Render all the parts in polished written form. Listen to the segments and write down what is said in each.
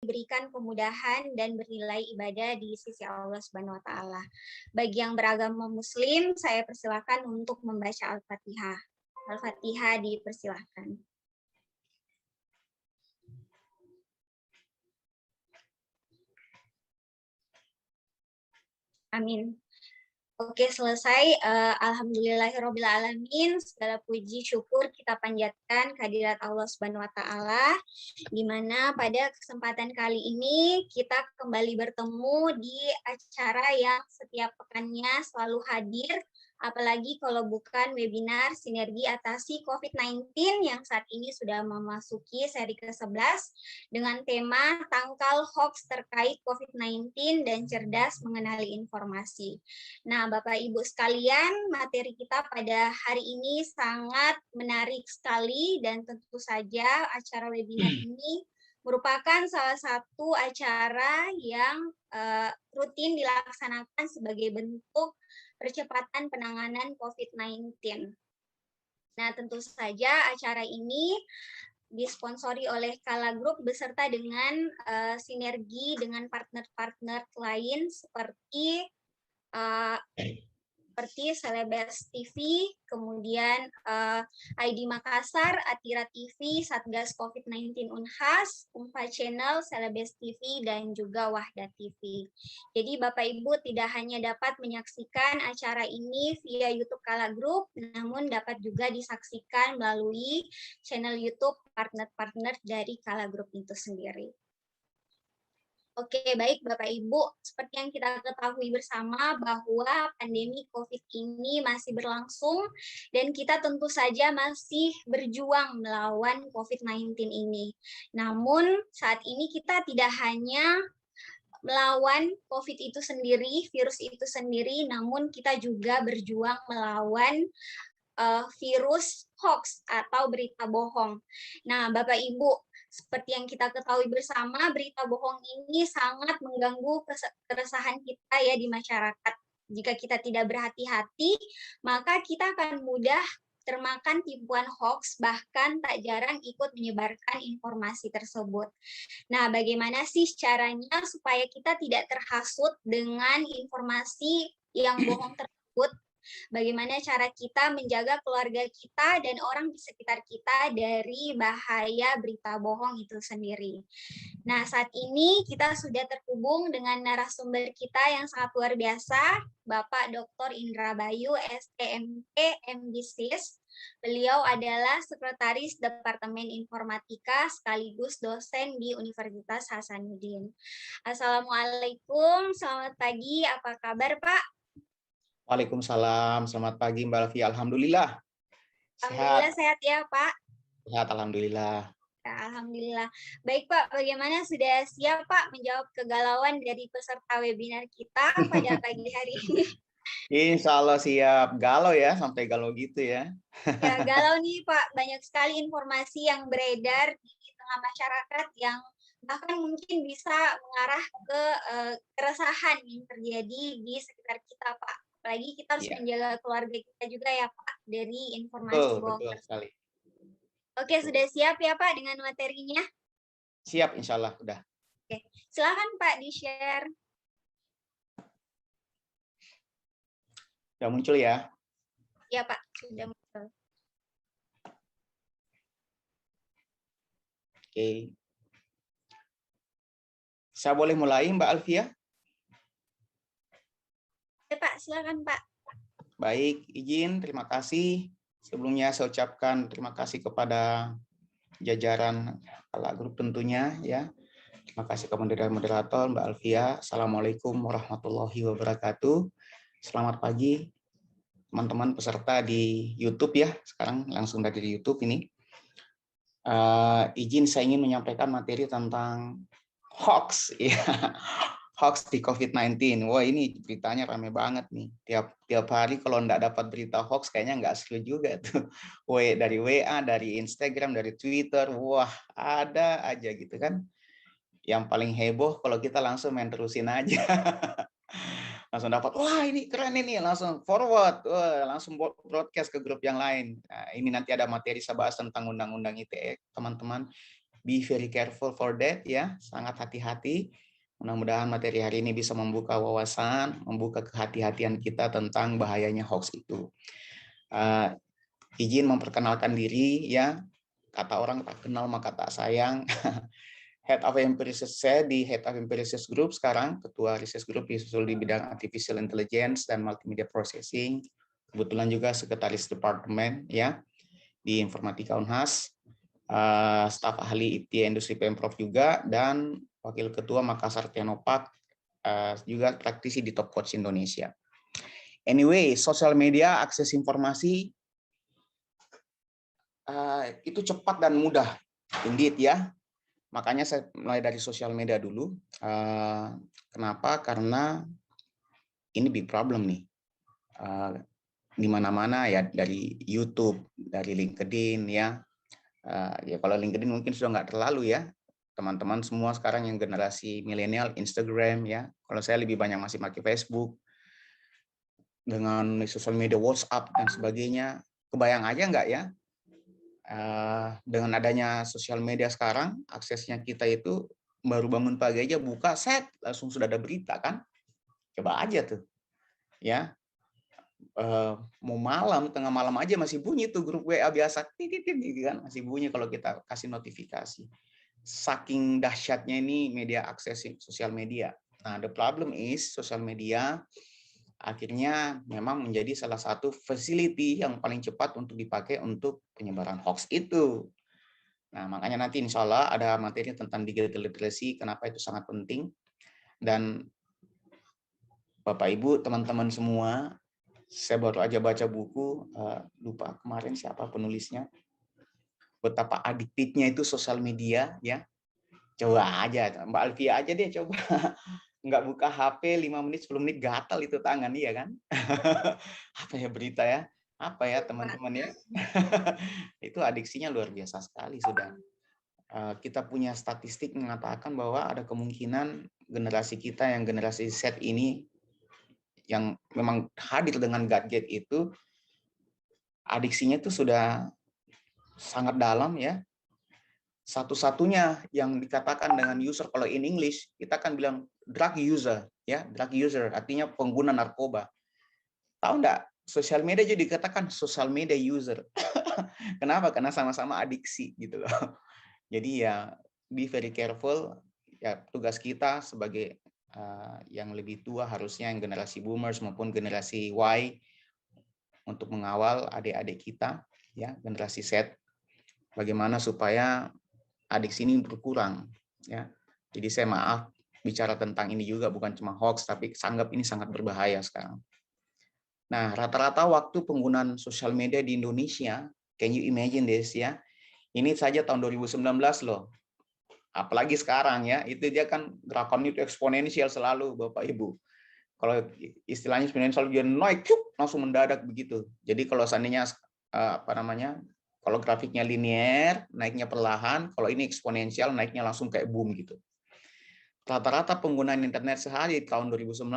diberikan kemudahan dan bernilai ibadah di sisi Allah Subhanahu wa taala. Bagi yang beragama muslim, saya persilakan untuk membaca Al-Fatihah. Al-Fatihah dipersilahkan. Amin. Oke, selesai. Alhamdulillahirrabbilalamin. Segala puji syukur kita panjatkan kehadirat Allah Subhanahu wa taala, di mana pada kesempatan kali ini kita kembali bertemu di acara yang setiap pekannya selalu hadir, apalagi kalau bukan webinar Sinergi Atasi COVID-19 yang saat ini sudah memasuki seri ke-11 dengan tema Tangkal Hoax terkait COVID-19 dan cerdas mengenali informasi. Nah, Bapak Ibu sekalian, materi kita pada hari ini sangat menarik sekali dan tentu saja acara webinar ini merupakan salah satu acara yang rutin dilaksanakan sebagai bentuk percepatan penanganan COVID-19. Nah, tentu saja acara ini disponsori oleh Kala Group beserta dengan sinergi dengan partner-partner lain seperti Celebes TV, kemudian ID Makassar, Atira TV, Satgas COVID-19 Unhas, Umpa Channel, Celebes TV, dan juga Wahda TV. Jadi Bapak Ibu tidak hanya dapat menyaksikan acara ini via YouTube Kala Group, namun dapat juga disaksikan melalui channel YouTube partner-partner dari Kala Group itu sendiri. Oke, baik Bapak Ibu, seperti yang kita ketahui bersama bahwa pandemi COVID ini masih berlangsung dan kita tentu saja masih berjuang melawan COVID-19 ini. Namun saat ini kita tidak hanya melawan COVID itu sendiri, virus itu sendiri, namun kita juga berjuang melawan virus hoax atau berita bohong. Nah, Bapak Ibu, seperti yang kita ketahui bersama, berita bohong ini sangat mengganggu keresahan kita ya di masyarakat. Jika kita tidak berhati-hati, maka kita akan mudah termakan tipuan hoax, bahkan tak jarang ikut menyebarkan informasi tersebut. Nah, bagaimana sih caranya supaya kita tidak terhasut dengan informasi yang bohong tersebut? Bagaimana cara kita menjaga keluarga kita dan orang di sekitar kita dari bahaya berita bohong itu sendiri. Nah, saat ini kita sudah terhubung dengan narasumber kita yang sangat luar biasa, Bapak Dr. Indra Bayu, STMT, MDisis. Beliau adalah Sekretaris Departemen Informatika sekaligus dosen di Universitas Hasanuddin. Assalamualaikum, selamat pagi, apa kabar Pak? Waalaikumsalam, selamat pagi Mbak Alfi. Alhamdulillah. Alhamdulillah sehat ya Pak. Sehat, alhamdulillah. Alhamdulillah. Baik Pak, bagaimana sudah siap Pak menjawab kegalauan dari peserta webinar kita pada pagi hari ini? Insya Allah siap. Galau ya, sampai galau gitu ya. Ya, galau nih Pak, banyak sekali informasi yang beredar di tengah masyarakat yang bahkan mungkin bisa mengarah ke keresahan yang terjadi di sekitar kita Pak. Apalagi kita harus menjaga keluarga kita juga ya Pak dari informasi bohong. Betul sekali. Oke, sudah siap ya Pak dengan materinya? Siap, insya Allah udah. Oke, silakan Pak di-share. Sudah muncul ya? Ya Pak, sudah muncul. Oke. Saya boleh mulai Mbak Alfia? Ya Pak, silakan Pak. Baik, izin, terima kasih. Sebelumnya saya ucapkan terima kasih kepada jajaran Kala Group tentunya ya. Terima kasih kepada moderator Mbak Alfia. Assalamualaikum warahmatullahi wabarakatuh. Selamat pagi teman-teman peserta di YouTube ya. Sekarang langsung dari YouTube ini. Izin saya ingin menyampaikan materi tentang hoax ya. Hoax di COVID-19. Wah, ini beritanya rame banget nih. Tiap hari kalau nggak dapat berita hoax kayaknya nggak seru juga tuh. Dari WA, dari Instagram, dari Twitter, wah ada aja gitu kan. Yang paling heboh kalau kita langsung main terusin aja. Langsung dapat, wah ini keren ini, langsung forward, langsung broadcast ke grup yang lain. Nah, ini nanti ada materi saya bahas tentang undang-undang ITE, teman-teman. Be very careful for that ya, sangat hati-hati. Mudah-mudahan materi hari ini bisa membuka wawasan, membuka kehati-hatian kita tentang bahayanya hoax itu. Izin memperkenalkan diri ya, kata orang tak kenal maka tak sayang. Head of MP Research, saya di Head of MP Research Group sekarang, ketua research group di bidang artificial intelligence dan multimedia processing. Kebetulan juga sekretaris departemen ya di Informatika Unhas. Staf ahli IT Industri Pemprov juga, dan Wakil Ketua Makassar Teknopark, juga praktisi di Top Coach Indonesia. Anyway, sosial media, akses informasi itu cepat dan mudah, indeed ya. Makanya saya mulai dari sosial media dulu. Kenapa? Karena ini big problem nih. Di mana-mana ya, dari YouTube, dari LinkedIn ya. Ya kalau LinkedIn mungkin sudah nggak terlalu ya, teman-teman semua sekarang yang generasi milenial Instagram ya. Kalau saya lebih banyak masih pakai Facebook, dengan sosial media WhatsApp dan sebagainya. Kebayang aja nggak ya, dengan adanya sosial media sekarang, aksesnya kita itu baru bangun pagi aja buka, set langsung sudah ada berita kan. Coba aja tuh ya, mau malam, tengah malam aja masih bunyi tuh grup WA biasa, titit gitu kan, masih bunyi kalau kita kasih notifikasi. Saking dahsyatnya ini media, akses sosial media. Nah, the problem is sosial media akhirnya memang menjadi salah satu facility yang paling cepat untuk dipakai untuk penyebaran hoax itu. Nah, makanya nanti insya Allah ada materi tentang digital literacy, kenapa itu sangat penting. Dan Bapak Ibu, teman-teman semua, saya baru aja baca buku, lupa kemarin siapa penulisnya, betapa adiktifnya itu sosial media ya. Coba aja, Mbak Alfia aja deh coba nggak buka HP 5 menit 10 menit gatal itu tangan, iya kan? Apa ya berita ya? Apa ya teman-teman ya? Itu adiksinya luar biasa sekali sudah. Kita punya statistik mengatakan bahwa ada kemungkinan generasi kita yang generasi Z ini yang memang hadir dengan gadget itu adiksinya itu sudah sangat dalam ya. Satu-satunya yang dikatakan dengan user, kalau in English kita akan bilang drug user ya, drug user artinya pengguna narkoba. Tahu enggak? Sosial media juga dikatakan social media user. Kenapa? Karena sama-sama adiksi gitu loh. Jadi ya be very careful ya, tugas kita sebagai yang lebih tua harusnya yang generasi boomers maupun generasi Y untuk mengawal adik-adik kita ya, generasi Z, bagaimana supaya adiksi ini berkurang ya. Jadi saya maaf bicara tentang ini juga, bukan cuma hoax tapi anggap ini sangat berbahaya sekarang. Nah, rata-rata waktu penggunaan sosial media di Indonesia, can you imagine this ya? Ini saja tahun 2019 loh. Apalagi sekarang ya, itu dia kan gerakannya itu eksponensial selalu Bapak Ibu. Kalau istilahnya eksponensial dia naik langsung mendadak begitu. Jadi kalau seandainya kalau grafiknya linear, naiknya perlahan, kalau ini eksponensial, naiknya langsung kayak boom gitu. Rata-rata penggunaan internet sehari tahun 2019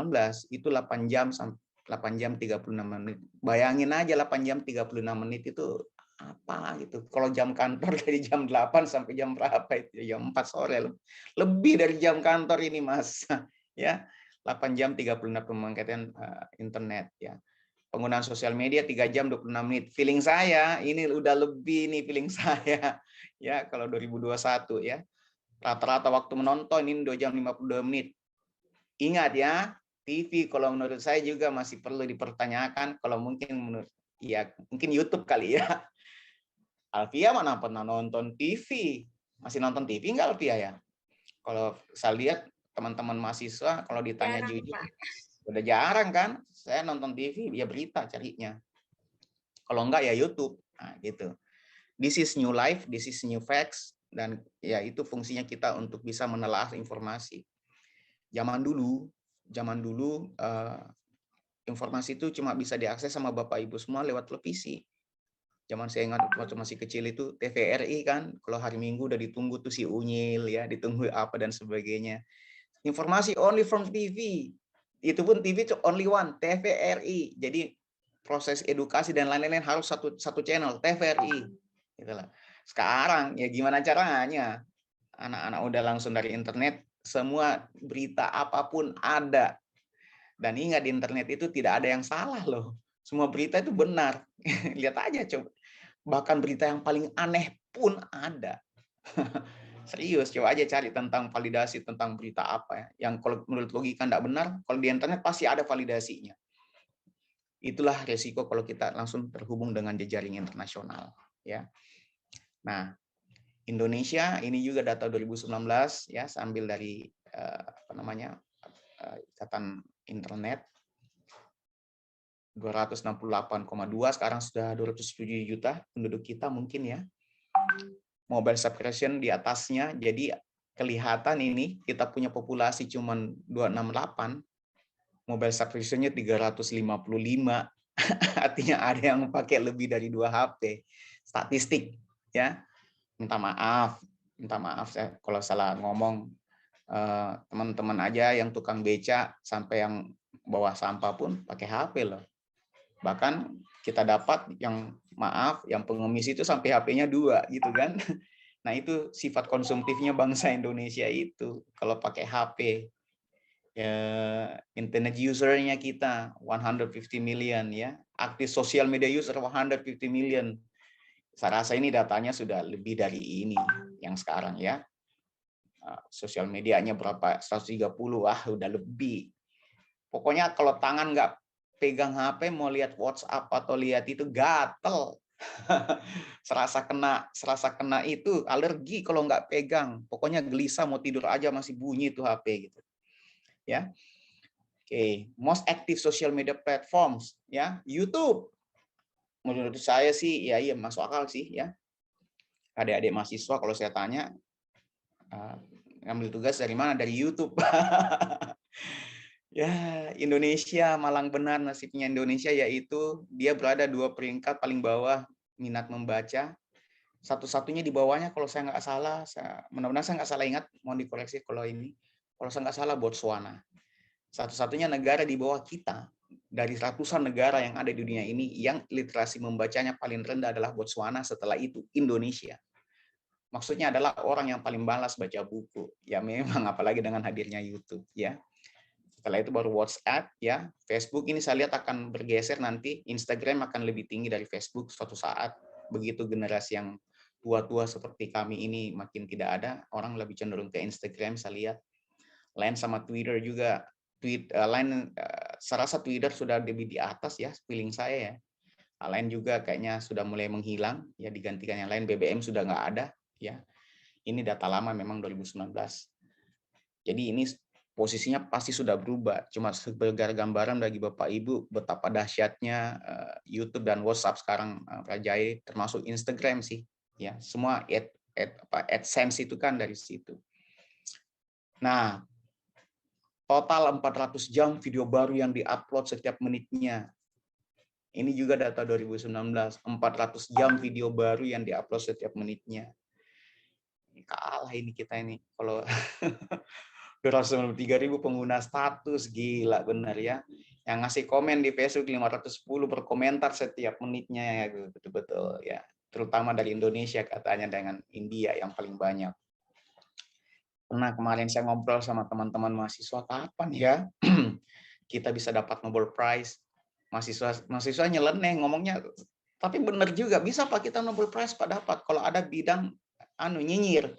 itu 8 jam 36 menit. Bayangin aja 8 jam 36 menit itu apa gitu. Kalau jam kantor dari jam 8 sampai jam berapa itu? Jam 4 sore. Lebih dari jam kantor ini, Mas. Ya. 8 jam 36 pemakaian internet ya. Penggunaan sosial media 3 jam 26 menit. Feeling saya ini udah lebih nih feeling saya. Ya, kalau 2021 ya. Rata-rata waktu menonton ini 2 jam 52 menit. Ingat ya, TV kalau menurut saya juga masih perlu dipertanyakan. Kalau mungkin mungkin YouTube kali ya. Alfia mana pernah nonton TV? Masih nonton TV nggak Alfia ya? Kalau saya lihat teman-teman mahasiswa kalau ditanya Jarang, jujur, Pak. udah jarang kan? Saya nonton TV, ya berita carinya. Kalau enggak ya YouTube. Nah, gitu. This is new life, this is new facts, dan ya itu fungsinya kita untuk bisa menelaah informasi. Zaman dulu informasi itu cuma bisa diakses sama Bapak Ibu semua lewat televisi. Zaman saya ingat waktu masih kecil itu TVRI kan, kalau hari Minggu udah ditunggu tuh si Unyil ya, ditunggu apa dan sebagainya. Informasi only from TV. Itu pun TV only one, TVRI. Jadi proses edukasi dan lain-lain harus satu channel, TVRI. Itulah. Sekarang ya gimana caranya? anak-anak udah langsung dari internet, semua berita apapun ada. Dan ingat di internet itu tidak ada yang salah loh. Semua berita itu benar. Lihat aja coba. Bahkan berita yang paling aneh pun ada. Serius, coba aja cari tentang validasi tentang berita apa ya. Yang kalau menurut logika tidak benar, kalau di internet pasti ada validasinya. Itulah resiko kalau kita langsung terhubung dengan jejaring internasional. Ya. Nah, Indonesia ini juga data 2019 ya, sambil dari ikatan internet 268,2, sekarang sudah 207 juta penduduk kita mungkin ya. Mobile subscription di atasnya, jadi kelihatan ini kita punya populasi cuman 268, mobile subscription-nya 355. Artinya ada yang pakai lebih dari 2 HP. Statistik ya. Minta maaf saya kalau salah ngomong. Teman-teman aja yang tukang beca sampai yang bawa sampah pun pakai HP loh. Bahkan kita dapat yang pengemis itu sampai HP-nya 2 gitu kan. Nah, itu sifat konsumtifnya bangsa Indonesia itu kalau pakai HP. Ya, internet user-nya kita 150 million ya. Aktif social media user 150 million. Saya rasa ini datanya sudah lebih dari ini yang sekarang ya. Sosial medianya berapa? 130, udah lebih. Pokoknya kalau tangan nggak pegang HP, mau lihat WhatsApp atau lihat itu gatel. serasa kena itu alergi kalau nggak pegang. Pokoknya gelisah mau tidur aja masih bunyi tuh HP gitu. Ya. Oke, most active social media platforms ya, YouTube. Menurut saya sih ya iya masuk akal sih ya. Adik-adik mahasiswa kalau saya tanya ngambil tugas dari mana? Dari YouTube. Ya, Indonesia malang benar nasibnya Indonesia, yaitu dia berada 2 peringkat paling bawah minat membaca. Satu-satunya di bawahnya kalau saya nggak salah, mudah-mudahan saya nggak salah ingat, mohon dikoreksi kalau ini. Kalau saya nggak salah Botswana. Satu-satunya negara di bawah kita dari ratusan negara yang ada di dunia ini yang literasi membacanya paling rendah adalah Botswana, setelah itu Indonesia. Maksudnya adalah orang yang paling malas baca buku. Ya memang apalagi dengan hadirnya YouTube ya. Setelah itu baru WhatsApp ya, Facebook ini saya lihat akan bergeser nanti, Instagram akan lebih tinggi dari Facebook suatu saat. Begitu generasi yang tua-tua seperti kami ini makin tidak ada, orang lebih cenderung ke Instagram saya lihat. Line sama Twitter juga. Saya rasa Twitter sudah lebih di atas ya, feeling saya ya. Line juga kayaknya sudah mulai menghilang, ya digantikan yang lain. BBM sudah nggak ada ya. Ini data lama memang 2019. Jadi ini posisinya pasti sudah berubah. Cuma sebagai gambaran bagi Bapak Ibu betapa dahsyatnya YouTube dan WhatsApp sekarang merajai, termasuk Instagram sih. Ya, semua AdSense itu kan dari situ. Nah, total 400 jam video baru yang diupload setiap menitnya. Ini juga data 2019, 400 jam video baru yang diupload setiap menitnya. Ini kalah ini kita ini. Kalau 293.000 pengguna status, gila bener ya. Yang ngasih komen di Facebook 510 berkomentar setiap menitnya, ya betul-betul ya. Terutama dari Indonesia katanya, dengan India yang paling banyak. Pernah kemarin saya ngobrol sama teman-teman mahasiswa, kapan ya kita bisa dapat Nobel Prize? Mahasiswa nyeleneh ngomongnya, tapi bener juga, bisa Pak kita Nobel Prize Pak dapat kalau ada bidang nyinyir.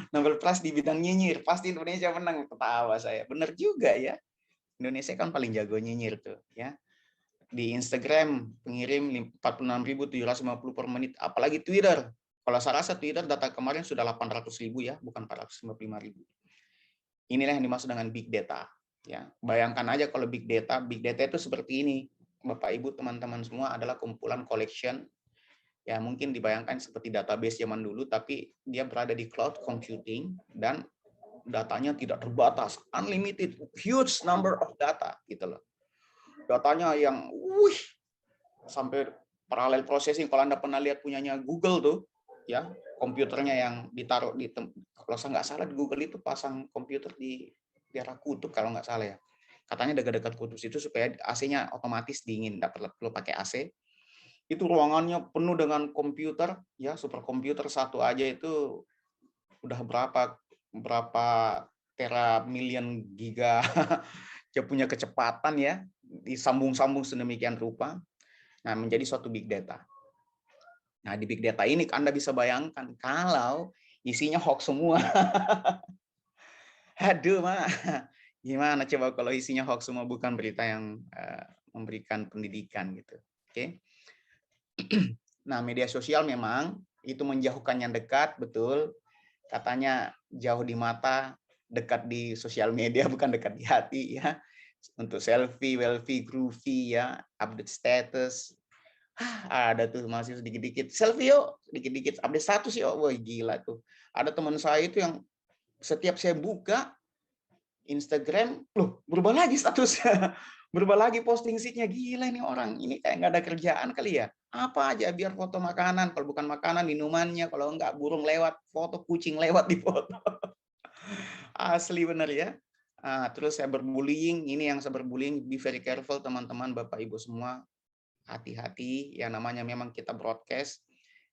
Nobel Prize di bidang nyinyir, pasti Indonesia menang. Ketawa saya. Bener juga ya. Indonesia kan paling jago nyinyir tuh ya. Di Instagram pengirim 46.750 per menit, apalagi Twitter. Kalau saya rasa Twitter data kemarin sudah 800.000 ya, bukan 455.000. Inilah yang dimaksud dengan big data ya. Bayangkan aja kalau big data itu seperti ini. Bapak Ibu teman-teman semua adalah kumpulan collection. Ya mungkin dibayangkan seperti database zaman dulu, tapi dia berada di cloud computing dan datanya tidak terbatas, unlimited, huge number of data gitu loh. Datanya yang sampai parallel processing. Kalau Anda pernah lihat punyanya Google tuh, ya komputernya yang ditaruh di kalau saya nggak salah di Google itu pasang komputer di daerah kutub kalau nggak salah ya. Katanya dekat-dekat kutub itu supaya AC-nya otomatis dingin, nggak perlu pakai AC. Itu ruangannya penuh dengan komputer, ya superkomputer satu aja itu udah berapa tera million giga dia punya kecepatan ya, disambung-sambung sedemikian rupa. Nah, menjadi suatu big data. Nah, di big data ini Anda bisa bayangkan kalau isinya hoax semua. Aduh, Mak. Gimana coba kalau isinya hoax semua, bukan berita yang memberikan pendidikan gitu. Oke. Nah, media sosial memang itu menjauhkan yang dekat, betul. Katanya jauh di mata, dekat di sosial media, bukan dekat di hati ya. Untuk selfie, welfie, groovy ya, update status. Ada tuh masih sedikit-dikit selfie yuk, dikit-dikit update status yuk. Wah, gila tuh. Ada teman saya itu yang setiap saya buka Instagram, loh berubah lagi statusnya. Berubah lagi posting sheet-nya. Gila ini orang, ini kayak nggak ada kerjaan kali ya. Apa aja biar foto makanan, kalau bukan makanan minumannya, kalau enggak burung lewat, foto kucing lewat di foto. Asli bener ya. Terus cyberbullying, ini yang cyberbullying, be very careful teman-teman, Bapak Ibu semua. Hati-hati, yang namanya memang kita broadcast,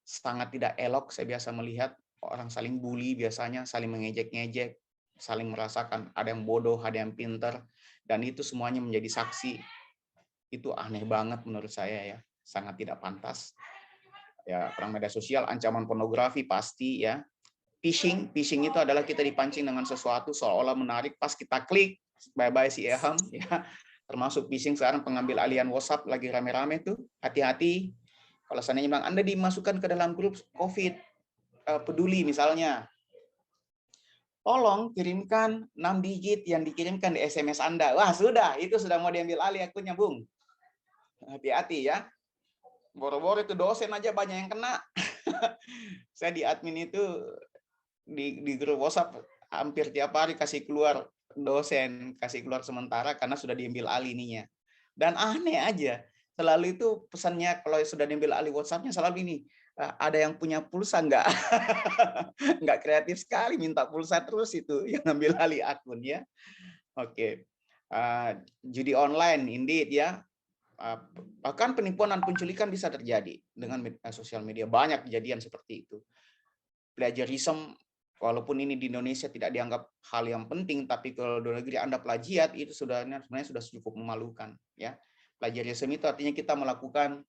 sangat tidak elok. Saya biasa melihat orang saling bully, biasanya saling mengejek-ngejek, saling merasakan ada yang bodoh, ada yang pinter, dan itu semuanya menjadi saksi. Itu aneh banget menurut saya ya, sangat tidak pantas. Ya, perang media sosial, ancaman pornografi pasti ya. Phishing itu adalah kita dipancing dengan sesuatu seolah-olah menarik, pas kita klik, bye-bye si Eham ya. Termasuk phishing sekarang, pengambil alihan WhatsApp lagi rame-rame tuh, hati-hati. Kalau seandainya Bang Anda dimasukkan ke dalam grup COVID peduli misalnya, tolong kirimkan 6 digit yang dikirimkan di SMS Anda. Wah, sudah, itu sudah mau diambil alih akunnya, Bung. Hati-hati ya. Boro-boro itu dosen aja banyak yang kena. Saya di admin itu di grup WhatsApp hampir tiap hari kasih keluar dosen, kasih keluar sementara karena sudah diambil alih ininya. Dan aneh aja, selalu itu pesannya kalau sudah diambil alih WhatsApp-nya selalu ini, ada yang punya pulsa nggak? Nggak kreatif sekali, minta pulsa terus itu yang ambil alih akun ya. Oke. Judi online, indeed ya. Bahkan penipuan dan penculikan bisa terjadi dengan sosial media. Banyak kejadian seperti itu. Plagiarism, walaupun ini di Indonesia tidak dianggap hal yang penting, tapi kalau di luar negeri Anda plagiat, itu sebenarnya sudah cukup memalukan. Ya, plagiarism itu artinya kita melakukan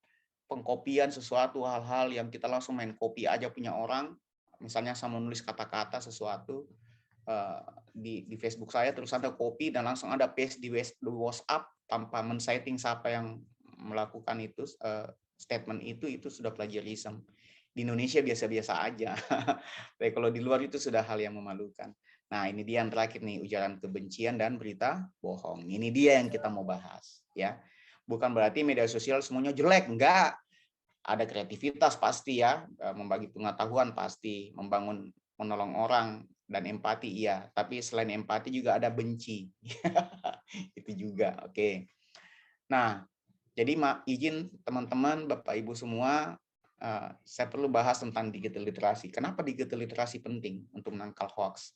pengkopian sesuatu, hal-hal yang kita langsung main copy aja punya orang. Misalnya saya menulis kata-kata sesuatu di Facebook saya, terus Anda copy dan langsung Anda paste di WhatsApp tanpa men-citing siapa yang melakukan itu, statement itu sudah plagiarism. Di Indonesia biasa-biasa aja. Tapi kalau di luar itu sudah hal yang memalukan. Nah, ini dia yang terakhir nih, ujaran kebencian dan berita bohong. Ini dia yang kita mau bahas, ya. Bukan berarti media sosial semuanya jelek, enggak. Ada kreativitas pasti ya, membagi pengetahuan pasti, membangun, menolong orang dan empati iya. Tapi selain empati juga ada benci. Itu juga, oke. Nah, jadi izin teman-teman, Bapak Ibu semua, saya perlu bahas tentang digital literasi. Kenapa digital literasi penting untuk menangkal hoax?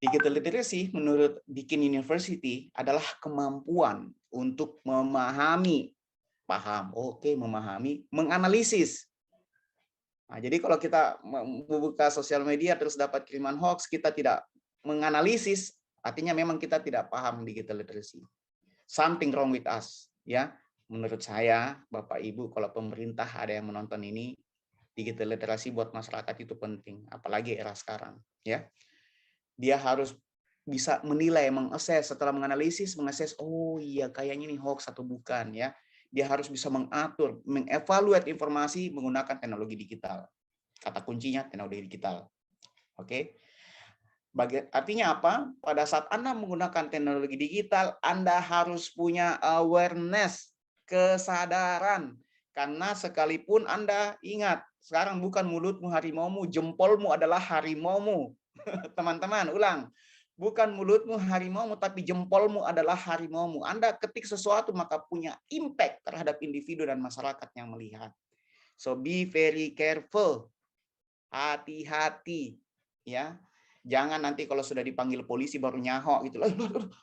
Digital literacy menurut Deakin University adalah kemampuan untuk memahami, memahami, menganalisis. Nah, jadi kalau kita membuka sosial media terus dapat kiriman hoax, kita tidak menganalisis, artinya memang kita tidak paham digital literacy. Something wrong with us, ya. Menurut saya, Bapak Ibu, kalau pemerintah ada yang menonton ini, digital literasi buat masyarakat itu penting, apalagi era sekarang, ya. Dia harus bisa menilai, mengakses, setelah menganalisis, mengakses, oh iya kayaknya ini hoax atau bukan, ya. Dia harus bisa mengatur, mengevaluasi informasi menggunakan teknologi digital. Kata kuncinya teknologi digital. Oke. Artinya apa? Pada saat Anda menggunakan teknologi digital, Anda harus punya awareness, kesadaran. Karena sekalipun Anda ingat, sekarang bukan mulutmu harimaumu, jempolmu adalah harimaumu. Teman-teman, ulang. Bukan mulutmu harimaumu, tapi jempolmu adalah harimaumu. Anda ketik sesuatu, maka punya impact terhadap individu dan masyarakat yang melihat. So be very careful. Hati-hati. Ya. Jangan nanti kalau sudah dipanggil polisi baru nyahok gitu.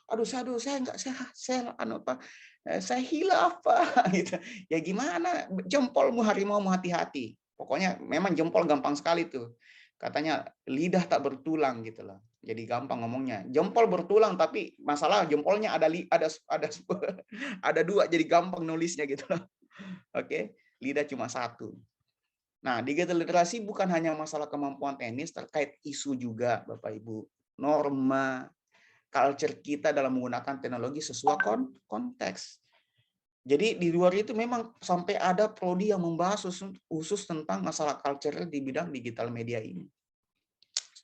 Aduh, saya enggak saya hilaf Pak gitu. Ya gimana? Jempolmu harimaumu, hati-hati. Pokoknya memang jempol gampang sekali tuh. Katanya lidah tak bertulang gitu loh. Jadi gampang ngomongnya. Jempol bertulang tapi masalah jempolnya ada dua, jadi gampang nulisnya gitu loh. Oke, lidah cuma satu. Nah, digital literasi bukan hanya masalah kemampuan teknis, terkait isu juga, Bapak Ibu. Norma, culture kita dalam menggunakan teknologi sesuai konteks. Jadi di luar itu memang sampai ada prodi yang membahas khusus tentang masalah culture di bidang digital media ini.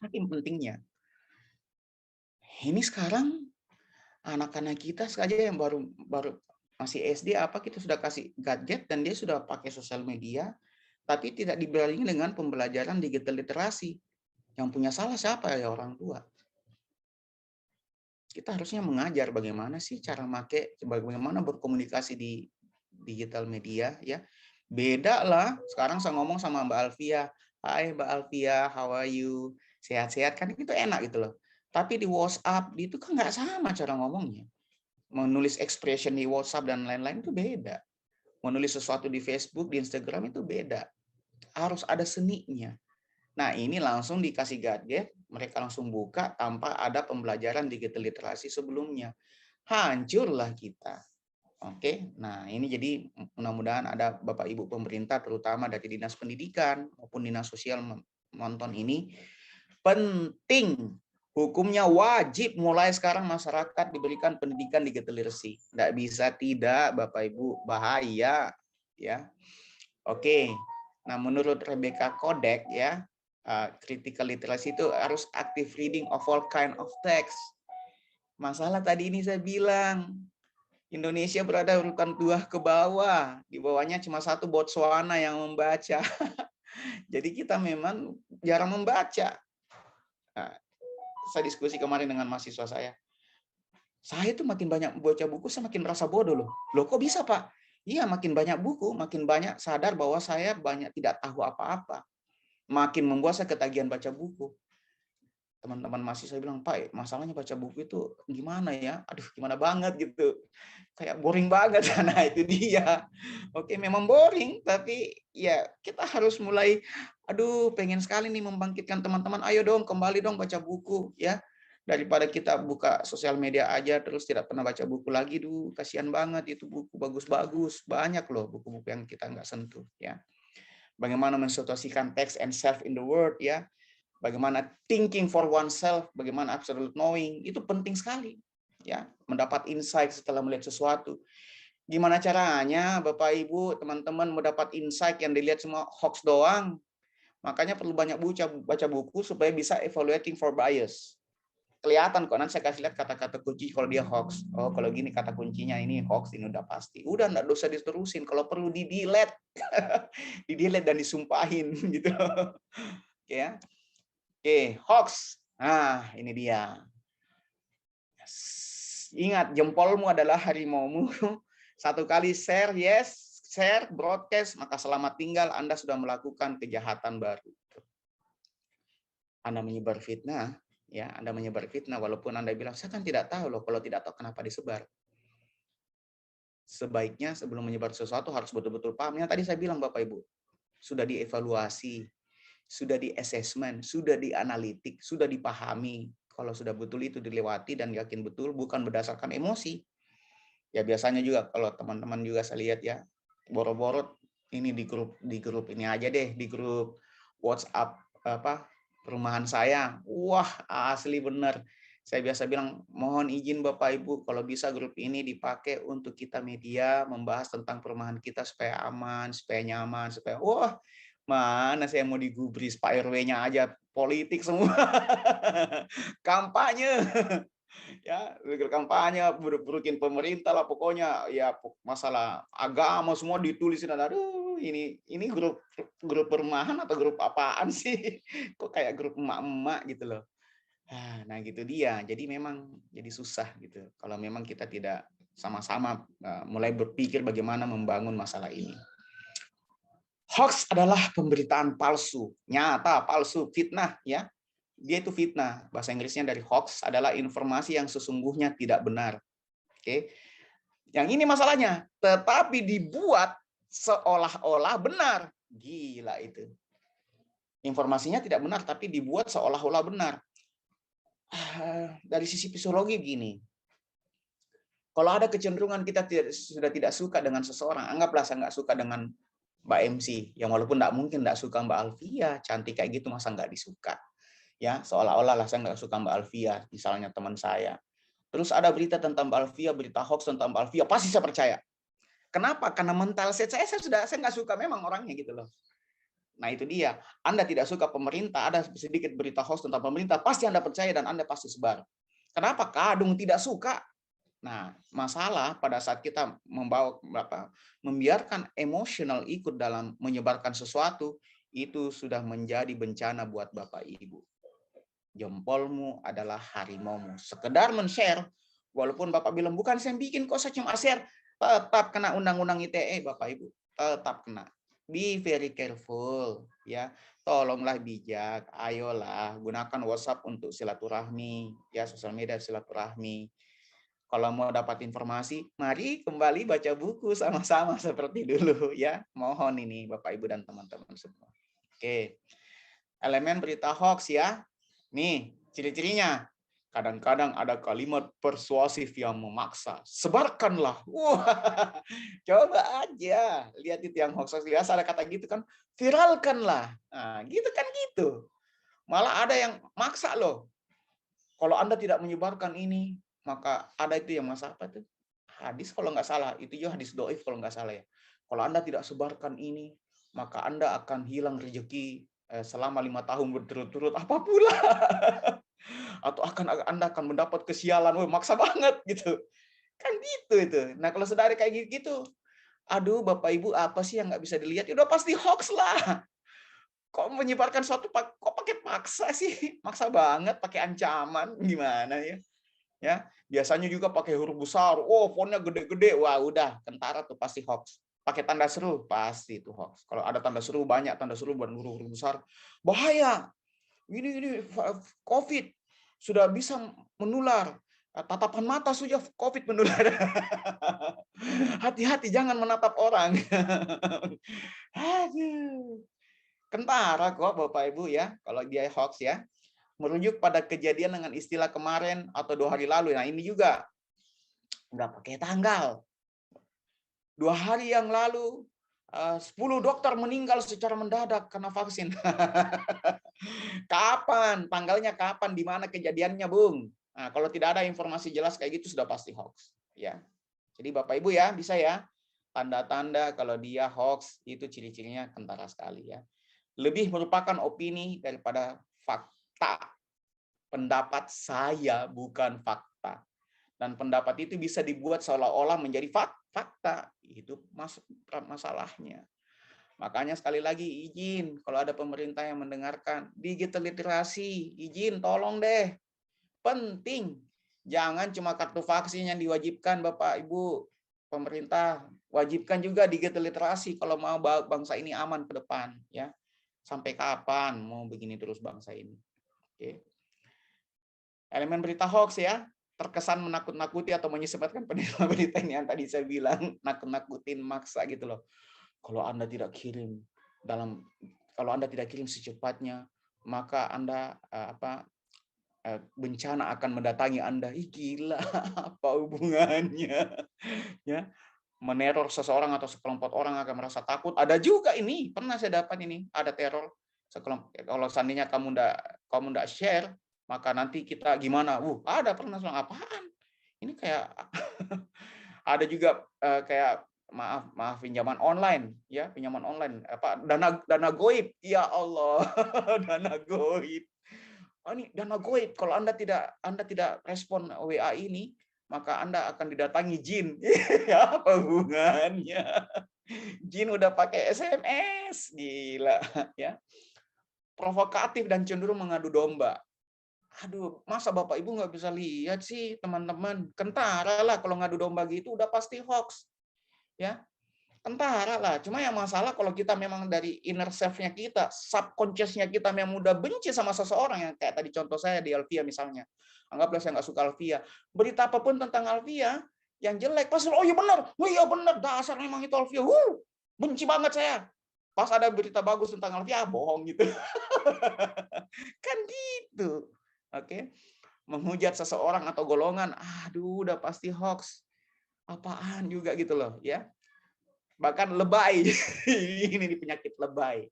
Saking pentingnya. Ini sekarang anak-anak kita saja yang baru masih SD kita sudah kasih gadget dan dia sudah pakai sosial media, tapi tidak dibarengi dengan pembelajaran digital literasi. Yang punya salah siapa ya? Orang tua. Kita harusnya mengajar bagaimana sih cara bagaimana berkomunikasi di digital media ya. Beda lah, sekarang saya ngomong sama Mbak Alfia, "Hai Mbak Alfia, how are you? Sehat-sehat?" Kan itu enak gitu loh. Tapi di WhatsApp itu kan nggak sama cara ngomongnya. Menulis expression di WhatsApp dan lain-lain itu beda. Menulis sesuatu di Facebook, di Instagram itu beda. Harus ada seninya. Nah, ini langsung dikasih gadget, mereka langsung buka tanpa ada pembelajaran digital literasi sebelumnya. Hancurlah kita. Oke, nah ini jadi mudah-mudahan ada Bapak Ibu pemerintah, terutama dari Dinas Pendidikan maupun Dinas Sosial menonton ini. Penting, hukumnya wajib mulai sekarang masyarakat diberikan pendidikan digital literacy. Tidak bisa tidak, Bapak Ibu, bahaya. Ya, oke. Nah, menurut Rebecca Kodek ya, critical literacy itu harus active reading of all kind of text. Masalah tadi ini saya bilang, Indonesia berada urutan 2 ke bawah. Di bawahnya cuma 1 Botswana yang membaca. Jadi kita memang jarang membaca. Nah, saya diskusi kemarin dengan mahasiswa saya. Saya itu makin banyak baca buku, saya makin merasa bodoh loh. Loh kok bisa Pak? Iya, makin banyak buku, makin banyak sadar bahwa saya banyak tidak tahu apa-apa. Makin membuat saya ketagihan baca buku. Teman-teman mahasiswa bilang, "Pak, masalahnya baca buku itu gimana ya? Aduh, gimana banget gitu. Kayak boring banget." Nah, itu dia. Oke, memang boring, tapi ya kita harus mulai, aduh, pengen sekali nih membangkitkan teman-teman, ayo dong kembali dong baca buku ya. Daripada kita buka sosial media aja terus tidak pernah baca buku lagi, kasihan banget itu buku bagus-bagus. Banyak loh buku-buku yang kita nggak sentuh ya. Bagaimana mensituasikan text and self in the word ya. Bagaimana thinking for oneself, bagaimana absolute knowing, itu penting sekali. Ya, mendapat insight setelah melihat sesuatu. Gimana caranya Bapak Ibu, teman-teman mendapat insight yang dilihat semua hoax doang? Makanya perlu banyak baca buku supaya bisa evaluating for bias. Kelihatan kok, nanti saya kasih lihat kata-kata kunci kalau dia hoax. Oh, kalau gini kata kuncinya ini hoax, ini udah pasti. Udah enggak dosa diterusin, kalau perlu di-delete. Di-delete dan disumpahin gitu. Oke ya. Oke, hoax. Nah, ini dia. Ingat, jempolmu adalah harimaumu. Satu kali share, yes, share, broadcast, maka selamat tinggal, Anda sudah melakukan kejahatan baru. Anda menyebar fitnah, ya, Anda menyebar fitnah, walaupun Anda bilang, saya kan tidak tahu loh, kalau tidak tahu kenapa disebar. Sebaiknya sebelum menyebar sesuatu harus betul-betul paham. Yang tadi saya bilang, Bapak Ibu, sudah dievaluasi, sudah di-assessment, sudah dianalitik, sudah dipahami. Kalau sudah betul itu dilewati dan yakin betul, bukan berdasarkan emosi. Ya biasanya juga kalau teman-teman juga saya lihat ya, boro-boro ini di grup ini aja deh, di grup WhatsApp perumahan saya. Wah, asli bener. Saya biasa bilang, mohon izin Bapak Ibu kalau bisa grup ini dipakai untuk kita media membahas tentang perumahan kita supaya aman, supaya nyaman, supaya wah, mana saya mau digubris Pak RW-nya aja politik semua. Kampanye. Ya, kampanye, buruk-burukin pemerintah lah pokoknya, ya masalah agama semua ditulisin. Aduh, ini grup perumahan atau grup apaan sih? Kok kayak grup emak-emak gitu loh. Nah, gitu dia. Jadi memang jadi susah gitu. Kalau memang kita tidak sama-sama mulai berpikir bagaimana membangun masalah ini. Hoax adalah pemberitaan palsu, nyata, palsu, fitnah ya. Dia itu fitnah. Bahasa Inggrisnya dari hoax adalah informasi yang sesungguhnya tidak benar. Oke. Yang ini masalahnya, tetapi dibuat seolah-olah benar. Gila itu. Informasinya tidak benar, tapi dibuat seolah-olah benar. Dari sisi psikologi gini, kalau ada kecenderungan kita sudah tidak suka dengan seseorang, anggaplah saya nggak suka dengan Mbak MC, yang walaupun nggak mungkin nggak suka Mbak Alfia, cantik kayak gitu masa nggak disuka, ya seolah-olah lah saya nggak suka Mbak Alfia, misalnya teman saya. Terus ada berita tentang Mbak Alfia, berita hoax tentang Mbak Alfia, pasti saya percaya. Kenapa? Karena mental set saya nggak suka memang orangnya gitu loh. Nah itu dia, Anda tidak suka pemerintah, ada sedikit berita hoax tentang pemerintah, pasti Anda percaya dan Anda pasti sebar. Kenapa? Kadung tidak suka. Nah, masalah pada saat kita membiarkan emosional ikut dalam menyebarkan sesuatu, itu sudah menjadi bencana buat Bapak Ibu. Jempolmu adalah harimaumu. Sekedar men-share, walaupun Bapak bilang, bukan saya bikin kok, saya cuma share, tetap kena undang-undang ITE, Bapak Ibu. Tetap kena. Be very careful, ya. Tolonglah bijak, ayolah gunakan WhatsApp untuk silaturahmi, ya, sosial media silaturahmi. Kalau mau dapat informasi, mari kembali baca buku sama-sama seperti dulu ya. Mohon ini Bapak Ibu dan teman-teman semua. Oke. Elemen berita hoax ya. Nih, ciri-cirinya. Kadang-kadang ada kalimat persuasif yang memaksa. Sebarkanlah. Wah, coba aja. Lihat itu yang hoax. Lihat ada kata gitu kan. Viralkanlah. Nah, gitu kan gitu. Malah ada yang maksa loh. Kalau Anda tidak menyebarkan ini, maka ada itu yang masa apa tuh? Hadis kalau nggak salah, itu juga hadis doif kalau nggak salah ya. Kalau Anda tidak sebarkan ini, maka Anda akan hilang rezeki selama 5 tahun berturut-turut. Apa pula? Atau Anda akan mendapat kesialan. Woi, maksa banget gitu. Kan gitu itu. Nah kalau saudara kayak gitu, aduh Bapak Ibu apa sih yang nggak bisa dilihat? Ya udah pasti hoax lah. Kok menyebarkan suatu kok pakai paksa sih? Maksa banget pakai ancaman gimana ya? Ya, biasanya juga pakai huruf besar. Oh, fontnya gede-gede. Wah, udah kentara tuh pasti hoax. Pakai tanda seru pasti itu hoax. Kalau ada tanda seru banyak tanda seru dan huruf besar, bahaya. Ini COVID sudah bisa menular. Tatapan mata saja COVID menular. Hati-hati jangan menatap orang. Aduh. Kentara kok Bapak Ibu ya, kalau dia hoax ya. Merujuk pada kejadian dengan istilah kemarin atau 2 hari lalu. Nah ini juga nggak pakai tanggal. 2 hari yang lalu 10 dokter meninggal secara mendadak karena vaksin. Kapan? Tanggalnya kapan? Di mana kejadiannya, Bung? Nah, kalau tidak ada informasi jelas kayak gitu sudah pasti hoax. Ya. Jadi Bapak Ibu ya bisa ya tanda-tanda kalau dia hoax itu ciri-cirinya kentara sekali ya. Lebih merupakan opini daripada fakta. Pendapat saya bukan fakta. Dan pendapat itu bisa dibuat seolah-olah menjadi fakta. Itu masalahnya. Makanya sekali lagi izin, kalau ada pemerintah yang mendengarkan, digital literasi, izin tolong deh. Penting. Jangan cuma kartu vaksin yang diwajibkan Bapak Ibu. Pemerintah wajibkan juga digital literasi kalau mau bangsa ini aman ke depan. Ya. Sampai kapan mau begini terus bangsa ini? Oke. Elemen berita hoax ya, terkesan menakut-nakuti atau menyesematkan penerima berita ini yang tadi saya bilang, nakut-nakutin, maksa gitu loh. Kalau Anda tidak kirim secepatnya, maka Anda bencana akan mendatangi Anda. Ih gila, apa hubungannya? Ya, meneror seseorang atau sekelompok orang akan merasa takut. Ada juga ini, pernah saya dapat ini, ada teror sekelompok. Kalau seandainya kamu enggak share, maka nanti kita gimana? Ada pernah bilang apaan? Ini kayak ada juga kayak maaf pinjaman online ya, pinjaman online dana goib. Ya Allah, dana goib. Oh, ini dana goib. Kalau Anda tidak respon WA ini, maka Anda akan didatangi jin. Ya, apa hubungannya? Jin udah pakai SMS, gila ya. Provokatif dan cenderung mengadu domba. Aduh, masa Bapak Ibu nggak bisa lihat sih, teman-teman? Kentara lah kalau ngadu domba gitu udah pasti hoax. Ya, kentara lah. Cuma yang masalah kalau kita memang dari inner self-nya kita, subconscious-nya kita memang udah benci sama seseorang, yang kayak tadi contoh saya di Alfia misalnya. Anggaplah saya nggak suka Alfia. Berita apapun tentang Alfia yang jelek, pasti oh iya benar, dasar memang itu Alfia. Benci banget saya. Pas ada berita bagus tentang Alfia, bohong gitu. Kan gitu. Oke. Menghujat seseorang atau golongan, aduh udah pasti hoax. Apaan juga gitu loh, ya. Bahkan lebay. Ini penyakit lebay.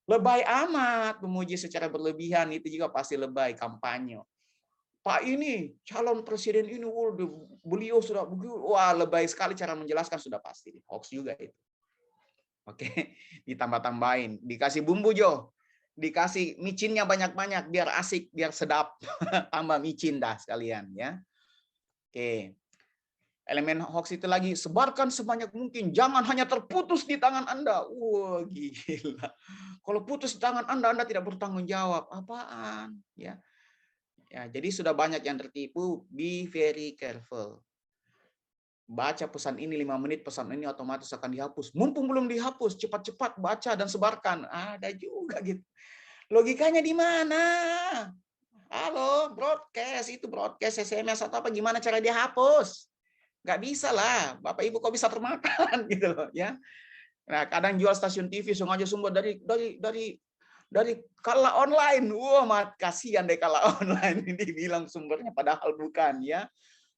Lebay amat memuji secara berlebihan, itu juga pasti lebay, kampanye. Pak ini calon presiden ini, beliau sudah begitu, wah lebay sekali cara menjelaskan, sudah pasti hoax juga itu. Oke, ditambah-tambahin, dikasih bumbu Jo, dikasih micinnya banyak-banyak biar asik, biar sedap, tambah micin dah sekalian ya. Oke, elemen hoax itu lagi, sebarkan sebanyak mungkin, jangan hanya terputus di tangan Anda. Wah gila, kalau putus di tangan Anda tidak bertanggung jawab, apaan ya? Ya, jadi sudah banyak yang tertipu, be very careful. Baca pesan ini 5 menit, pesan ini otomatis akan dihapus. Mumpung belum dihapus, cepat-cepat baca dan sebarkan. Ada juga gitu. Logikanya di mana? Halo, broadcast, itu broadcast, SMS atau apa, gimana cara dihapus? Nggak bisa lah, Bapak Ibu kok bisa termakan gitu loh ya. Nah, kadang jual stasiun TV sengaja sumber dari Kala Online. Wah, kasihan deh Kala Online ini bilang sumbernya padahal bukan ya.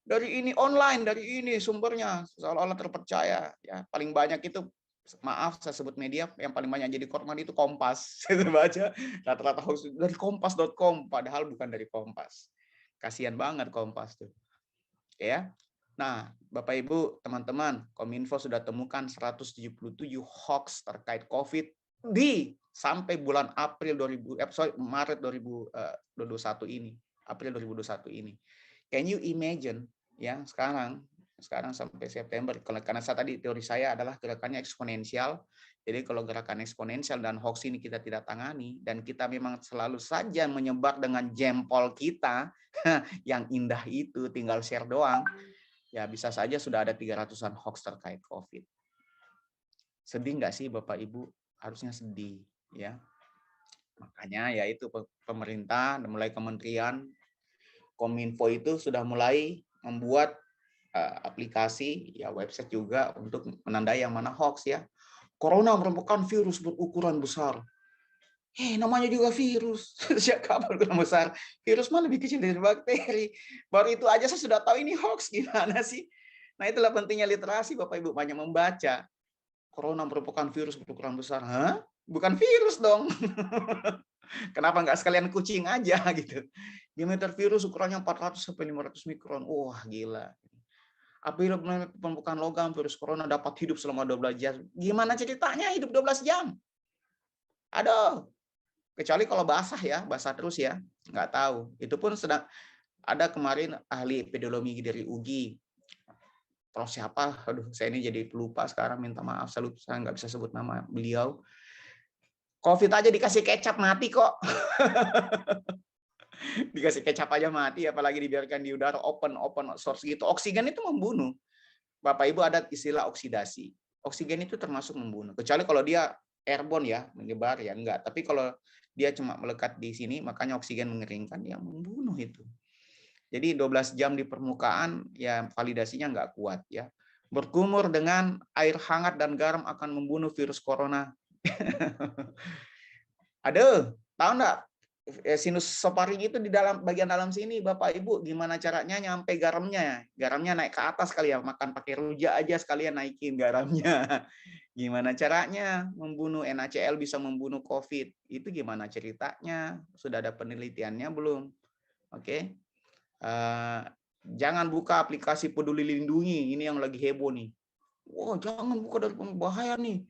Dari ini online, dari ini sumbernya seolah-olah terpercaya ya. Paling banyak itu, maaf saya sebut media, yang paling banyak jadi korban itu Kompas. Saya baca rata-rata hoax dari kompas.com padahal bukan dari Kompas. Kasihan banget Kompas tuh. Ya. Nah, Bapak Ibu, teman-teman, Kominfo sudah temukan 177 hoax terkait COVID sampai bulan Maret 2021 ini. April 2021 ini. Can you imagine ya sekarang sampai September, karena tadi teori saya adalah gerakannya eksponensial. Jadi kalau gerakan eksponensial dan hoax ini kita tidak tangani dan kita memang selalu saja menyebar dengan jempol kita yang indah itu tinggal share doang. Ya bisa saja sudah ada 300-an hoax terkait COVID. Sedih nggak sih Bapak Ibu? Harusnya sedih ya. Makanya ya itu pemerintah dan mulai kementerian Kominfo itu sudah mulai membuat aplikasi ya website juga untuk menandai yang mana hoax ya. Corona merupakan virus berukuran besar. Namanya juga virus. Sejak kapan ukuran besar? Virus mah lebih kecil dari bakteri. Baru itu aja saya sudah tahu ini hoax, gimana sih? Nah itulah pentingnya literasi Bapak Ibu, banyak membaca. Corona merupakan virus berukuran besar. Hah? Bukan virus dong. Kenapa nggak sekalian kucing aja gitu? Diameter virus ukurannya 400 sampai 500 mikron. Wah, gila. Apabila pembukaan logam virus corona dapat hidup selama 12 jam. Gimana ceritanya hidup 12 jam? Aduh. Kecuali kalau basah ya, basah terus ya. Nggak tahu. Itu pun sedang ada kemarin ahli epidemiologi dari UGI. Prof siapa? Aduh, saya ini jadi pelupa sekarang, minta maaf, saya nggak bisa sebut nama beliau. COVID aja dikasih kecap mati kok. Dikasih kecap aja mati, apalagi dibiarkan di udara open source gitu. Oksigen itu membunuh. Bapak Ibu ada istilah oksidasi. Oksigen itu termasuk membunuh. Kecuali kalau dia airborne ya, menyebar ya enggak. Tapi kalau dia cuma melekat di sini, makanya oksigen mengeringkan, yang membunuh itu. Jadi 12 jam di permukaan ya validasinya nggak kuat ya. Berkumur dengan air hangat dan garam akan membunuh virus corona. Aduh, tahu nggak sinus soparing itu di dalam bagian dalam sini, Bapak Ibu, gimana caranya nyampe garamnya? Garamnya naik ke atas kali ya, makan pakai rujak aja sekalian naikin garamnya. Gimana caranya membunuh NaCl bisa membunuh COVID? Itu gimana ceritanya? Sudah ada penelitiannya belum? Oke. Jangan buka aplikasi Peduli Lindungi, ini yang lagi heboh nih. Wah, jangan buka, dari bahaya nih.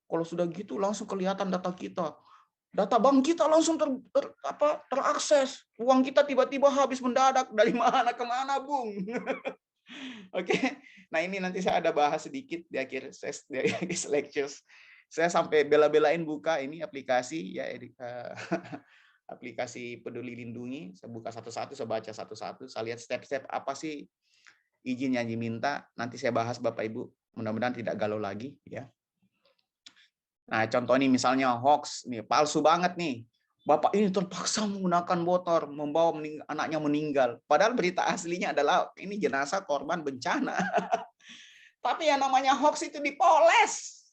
Kalau sudah gitu langsung kelihatan data kita. Data bank kita langsung terakses. Uang kita tiba-tiba habis mendadak, dari mana ke mana, Bung. Oke. Nah, ini nanti saya ada bahas sedikit di akhir lectures. Saya sampai bela-belain buka ini aplikasi ya, aplikasi Peduli Lindungi. Saya buka satu-satu, saya baca satu-satu, saya lihat step-step apa sih izin yang diminta. Nanti saya bahas Bapak Ibu, mudah-mudahan tidak galau lagi ya. Nah, contoh ini misalnya hoax nih, palsu banget nih. Bapak ini terpaksa menggunakan motor membawa anaknya meninggal. Padahal berita aslinya adalah ini jenazah korban bencana. Tapi yang namanya hoax itu dipoles.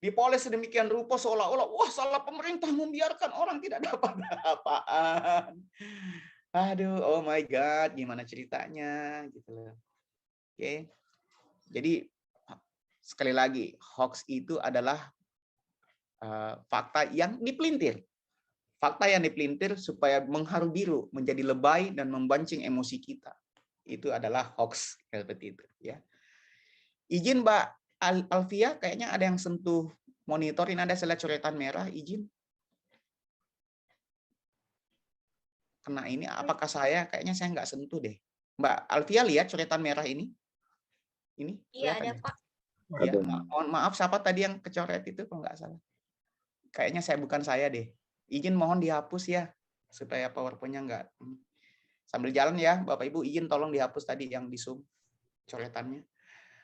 Dipoles sedemikian rupa seolah-olah wah salah pemerintah membiarkan orang tidak dapat apaan. Aduh, oh my God, gimana ceritanya gitu loh. Oke. Jadi sekali lagi, hoax itu adalah fakta yang dipelintir. Fakta yang dipelintir supaya mengharu biru, menjadi lebay dan membancing emosi kita. Itu adalah hoax seperti itu ya. Izin Mbak Alfia, kayaknya ada yang sentuh monitor, ini ada saya lihat coretan merah, izin. Kena ini, apakah kayaknya saya nggak sentuh deh. Mbak Alfia lihat coretan merah ini? Ini Iya, kelihatan ada ya? Pak. Ya, mohon maaf, siapa tadi yang kecoret itu kalau nggak salah? Kayaknya bukan saya deh. Izin mohon dihapus ya, supaya PowerPoint-nya nggak. Sambil jalan ya, Bapak Ibu, izin tolong dihapus tadi yang di Zoom coretannya.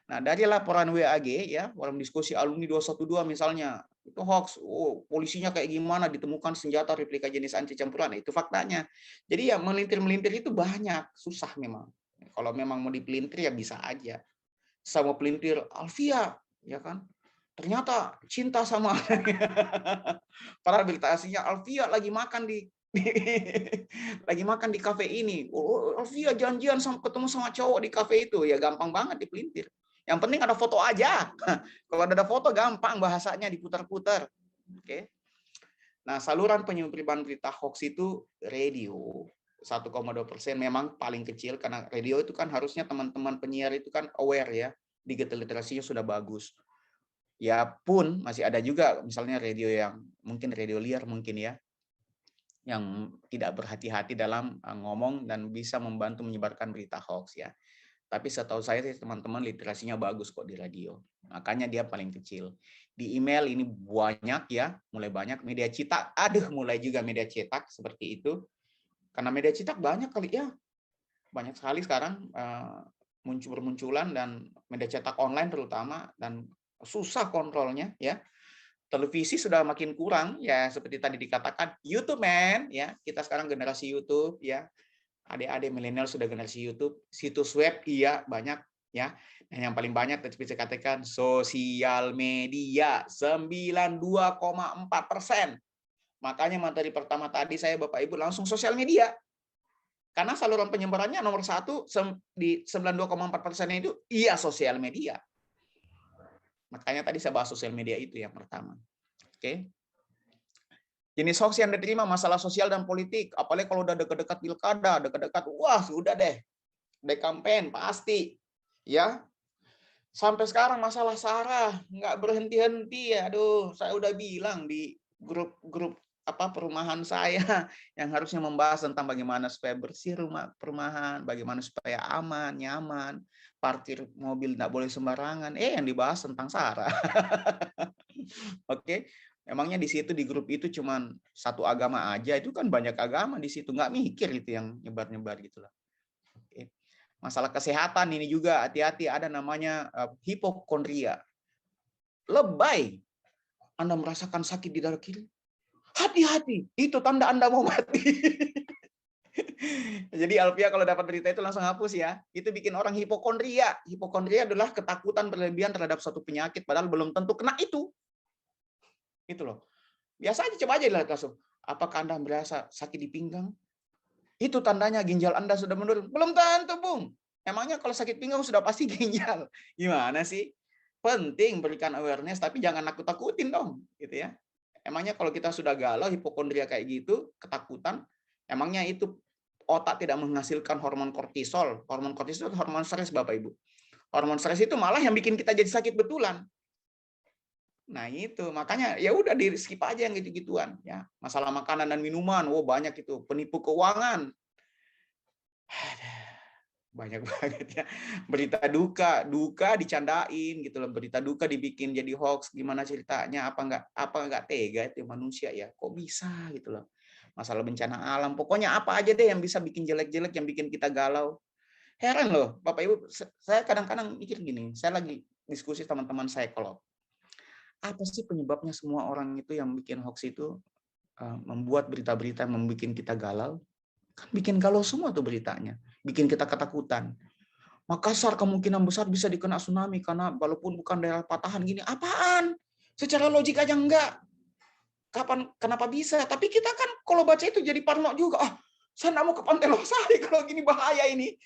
Nah, dari laporan WAG ya, forum diskusi alumni 212 misalnya, itu hoax, oh, polisinya kayak gimana, ditemukan senjata replika jenis anti campuran, itu faktanya. Jadi ya melintir-melintir itu banyak, susah memang. Kalau memang mau dipelintir ya bisa aja. Sama pelintir Alfia, ya kan? Ternyata cinta sama para berita aslinya Alfia lagi makan lagi makan di kafe ini. Oh, Alfia janjian ketemu sama cowok di kafe itu, ya gampang banget dipelintir. Yang penting ada foto aja. Kalau ada foto gampang bahasanya diputar-putar. Oke. Nah, saluran penyebaran berita hoax itu radio 1,2% memang paling kecil karena radio itu kan harusnya teman-teman penyiar itu kan aware ya, digital literasinya sudah bagus. Ya pun masih ada juga misalnya radio yang mungkin radio liar mungkin ya, yang tidak berhati-hati dalam ngomong dan bisa membantu menyebarkan berita hoax ya. Tapi setahu saya sih teman-teman literasinya bagus kok di radio. Makanya dia paling kecil. Di email ini banyak ya, mulai banyak media cetak. Aduh, mulai juga media cetak seperti itu. Karena media cetak banyak kali ya. Banyak sekali sekarang bermunculan dan media cetak online terutama dan susah kontrolnya ya. Televisi sudah makin kurang ya seperti tadi dikatakan YouTube man ya. Kita sekarang generasi YouTube ya. Adik-adik milenial sudah generasi YouTube, situs web iya banyak ya. Dan yang paling banyak tadi bisa katakan sosial media 92,4%. Makanya materi pertama tadi saya Bapak Ibu langsung sosial media. Karena saluran penyebarannya nomor 1 di 92,4% itu iya sosial media. Makanya tadi saya bahas sosial media itu yang pertama. Oke. Jenis hoax yang diterima masalah sosial dan politik, apalagi kalau udah dekat-dekat pilkada, dekat-dekat, wah sudah deh, campaign pasti, ya. Sampai sekarang masalah SARA nggak berhenti-henti, aduh, saya udah bilang di grup-grup perumahan saya yang harusnya membahas tentang bagaimana supaya bersih rumah perumahan, bagaimana supaya aman, nyaman, parkir mobil nggak boleh sembarangan, yang dibahas tentang SARA. Oke. Emangnya di situ di grup itu cuman satu agama aja, itu kan banyak agama di situ, nggak mikir itu yang nyebar-nyebar gitu lah. Oke. Masalah kesehatan ini juga hati-hati, ada namanya hipokondria. Lebay. Anda merasakan sakit di dada kiri? Hati-hati, itu tanda Anda mau mati. Jadi Alfia kalau dapat berita itu langsung hapus ya. Itu bikin orang hipokondria. Hipokondria adalah ketakutan berlebihan terhadap suatu penyakit padahal belum tentu kena itu. Itu loh. Biasa aja, coba aja lihat langsung. Apakah Anda merasa sakit di pinggang? Itu tandanya ginjal Anda sudah menurun. Belum tentu, Bung. Emangnya kalau sakit pinggang sudah pasti ginjal. Gimana sih? Penting berikan awareness, tapi jangan nakut-takutin dong. Gitu ya. Emangnya kalau kita sudah galau, hipokondria kayak gitu, ketakutan, emangnya itu otak tidak menghasilkan hormon kortisol. Hormon kortisol itu hormon stres, Bapak Ibu. Hormon stres itu malah yang bikin kita jadi sakit betulan. Nah itu makanya ya udah di skip aja yang gitu-gituan ya. Masalah makanan dan minuman, banyak itu penipu keuangan. Banyak banget ya. Berita duka dicandain gitu loh. Berita duka dibikin jadi hoax, gimana ceritanya? Apa nggak tega itu manusia ya? Kok bisa gitu loh. Masalah bencana alam, pokoknya apa aja deh yang bisa bikin jelek-jelek, yang bikin kita galau. Heran loh, Bapak Ibu, saya kadang-kadang mikir gini, saya lagi diskusi teman-teman psikolog. Apa sih penyebabnya semua orang itu yang bikin hoax itu membuat berita-berita yang membuat kita galau? Kan bikin galau semua tuh beritanya, bikin kita ketakutan. Makassar kemungkinan besar bisa dikena tsunami karena walaupun bukan daerah patahan gini, apaan? Secara logik aja enggak. Kenapa bisa? Tapi kita kan kalau baca itu jadi parno juga. Ah, saya nggak mau ke Pantai Losari kalau gini, bahaya ini.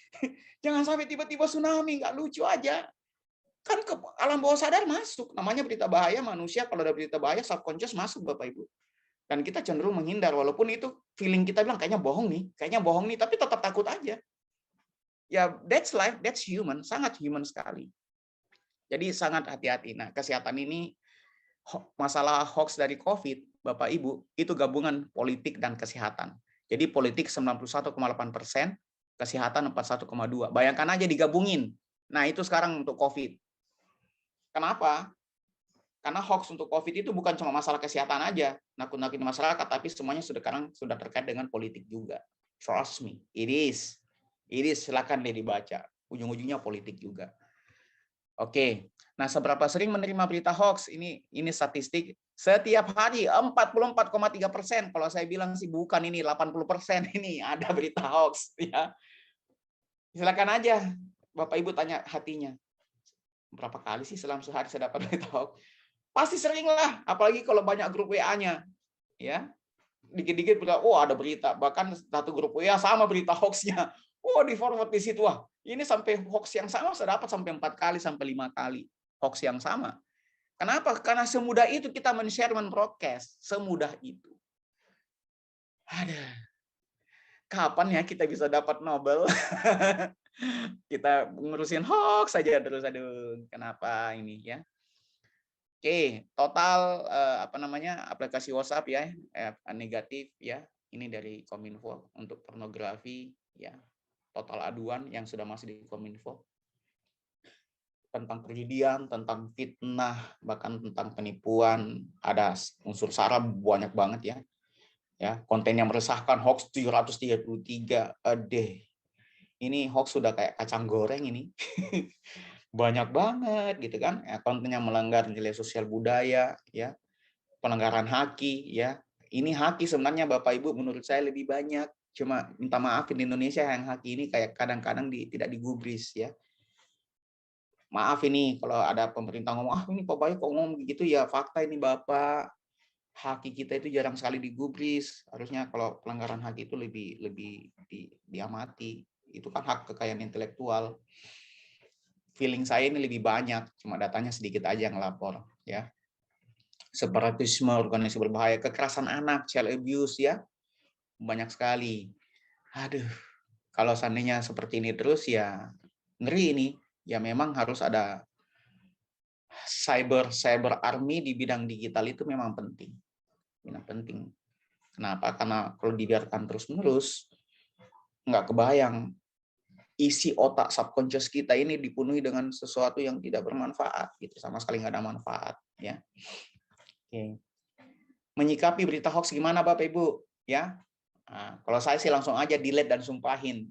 Jangan sampai tiba-tiba tsunami, nggak lucu aja. Kan ke alam bawah sadar masuk. Namanya berita bahaya, manusia kalau ada berita bahaya, subconscious masuk, Bapak Ibu. Dan kita cenderung menghindar, walaupun itu feeling kita bilang kayaknya bohong nih, tapi tetap takut aja. Ya, that's life, that's human, sangat human sekali. Jadi sangat hati-hati. Nah, kesehatan ini, masalah hoax dari COVID, Bapak Ibu, itu gabungan politik dan kesehatan. Jadi politik 91,8%, kesehatan 41,2%. Bayangkan aja digabungin. Nah, itu sekarang untuk COVID. Kenapa? Karena hoax untuk COVID itu bukan cuma masalah kesehatan aja, nakut-nakutin masyarakat, tapi semuanya sekarang sudah terkait dengan politik juga. Trust me, it is. It is, silakan deh dibaca. Ujung-ujungnya politik juga. Oke, nah seberapa sering menerima berita hoax? Ini statistik setiap hari 44,3%. Kalau saya bilang sih bukan, ini 80% ini ada berita hoax ya. Silakan aja Bapak Ibu tanya hatinya. Berapa kali sih selama sehari saya dapat berita hoax? Pasti sering lah, apalagi kalau banyak grup WA-nya. Ya. Dikit-dikit oh ada berita, bahkan satu grup WA sama berita hoax-nya. Oh, di forward di situ. Wah, ini sampai hoax yang sama saya dapat sampai 4 kali sampai 5 kali hoax yang sama. Kenapa? Karena semudah itu kita men-share, men-broadcast, semudah itu. Ada. Kapan ya kita bisa dapat Nobel? Kita ngurusin hoax saja terus, aduh. Kenapa ini ya? Oke, total aplikasi WhatsApp ya negatif ya. Ini dari Kominfo untuk pornografi ya. Total aduan yang sudah masuk di Kominfo tentang perjudian, tentang fitnah, bahkan tentang penipuan, ada unsur SARA banyak banget ya. Ya, konten yang meresahkan hoax 733. Ini hoax sudah kayak kacang goreng ini. Banyak banget gitu kan, konten yang melanggar nilai sosial budaya ya, pelanggaran haki ya. Ini haki sebenarnya Bapak Ibu menurut saya lebih banyak, cuma minta maaf di Indonesia yang haki ini kayak kadang-kadang tidak digubris ya. Maaf ini kalau ada pemerintah ngomong ini Pak Bayu kok ngomong gitu ya, fakta ini Bapak, haki kita itu jarang sekali digubris. Harusnya kalau pelanggaran haki itu lebih diamati. Itu kan hak kekayaan intelektual. Feeling saya ini lebih banyak, cuma datanya sedikit aja yang lapor ya. Separatisme, organisasi berbahaya, kekerasan anak, child abuse ya, banyak sekali. Aduh, kalau seandainya seperti ini terus ya ngeri ini. Ya memang harus ada cyber army di bidang digital, itu memang penting. Kenapa? Karena kalau dibiarkan terus-menerus nggak kebayang isi otak subconscious kita ini dipenuhi dengan sesuatu yang tidak bermanfaat, gitu, sama sekali nggak ada manfaat, ya. Oke. Menyikapi berita hoax gimana Bapak Ibu, ya? Nah, kalau saya sih langsung aja delete dan sumpahin,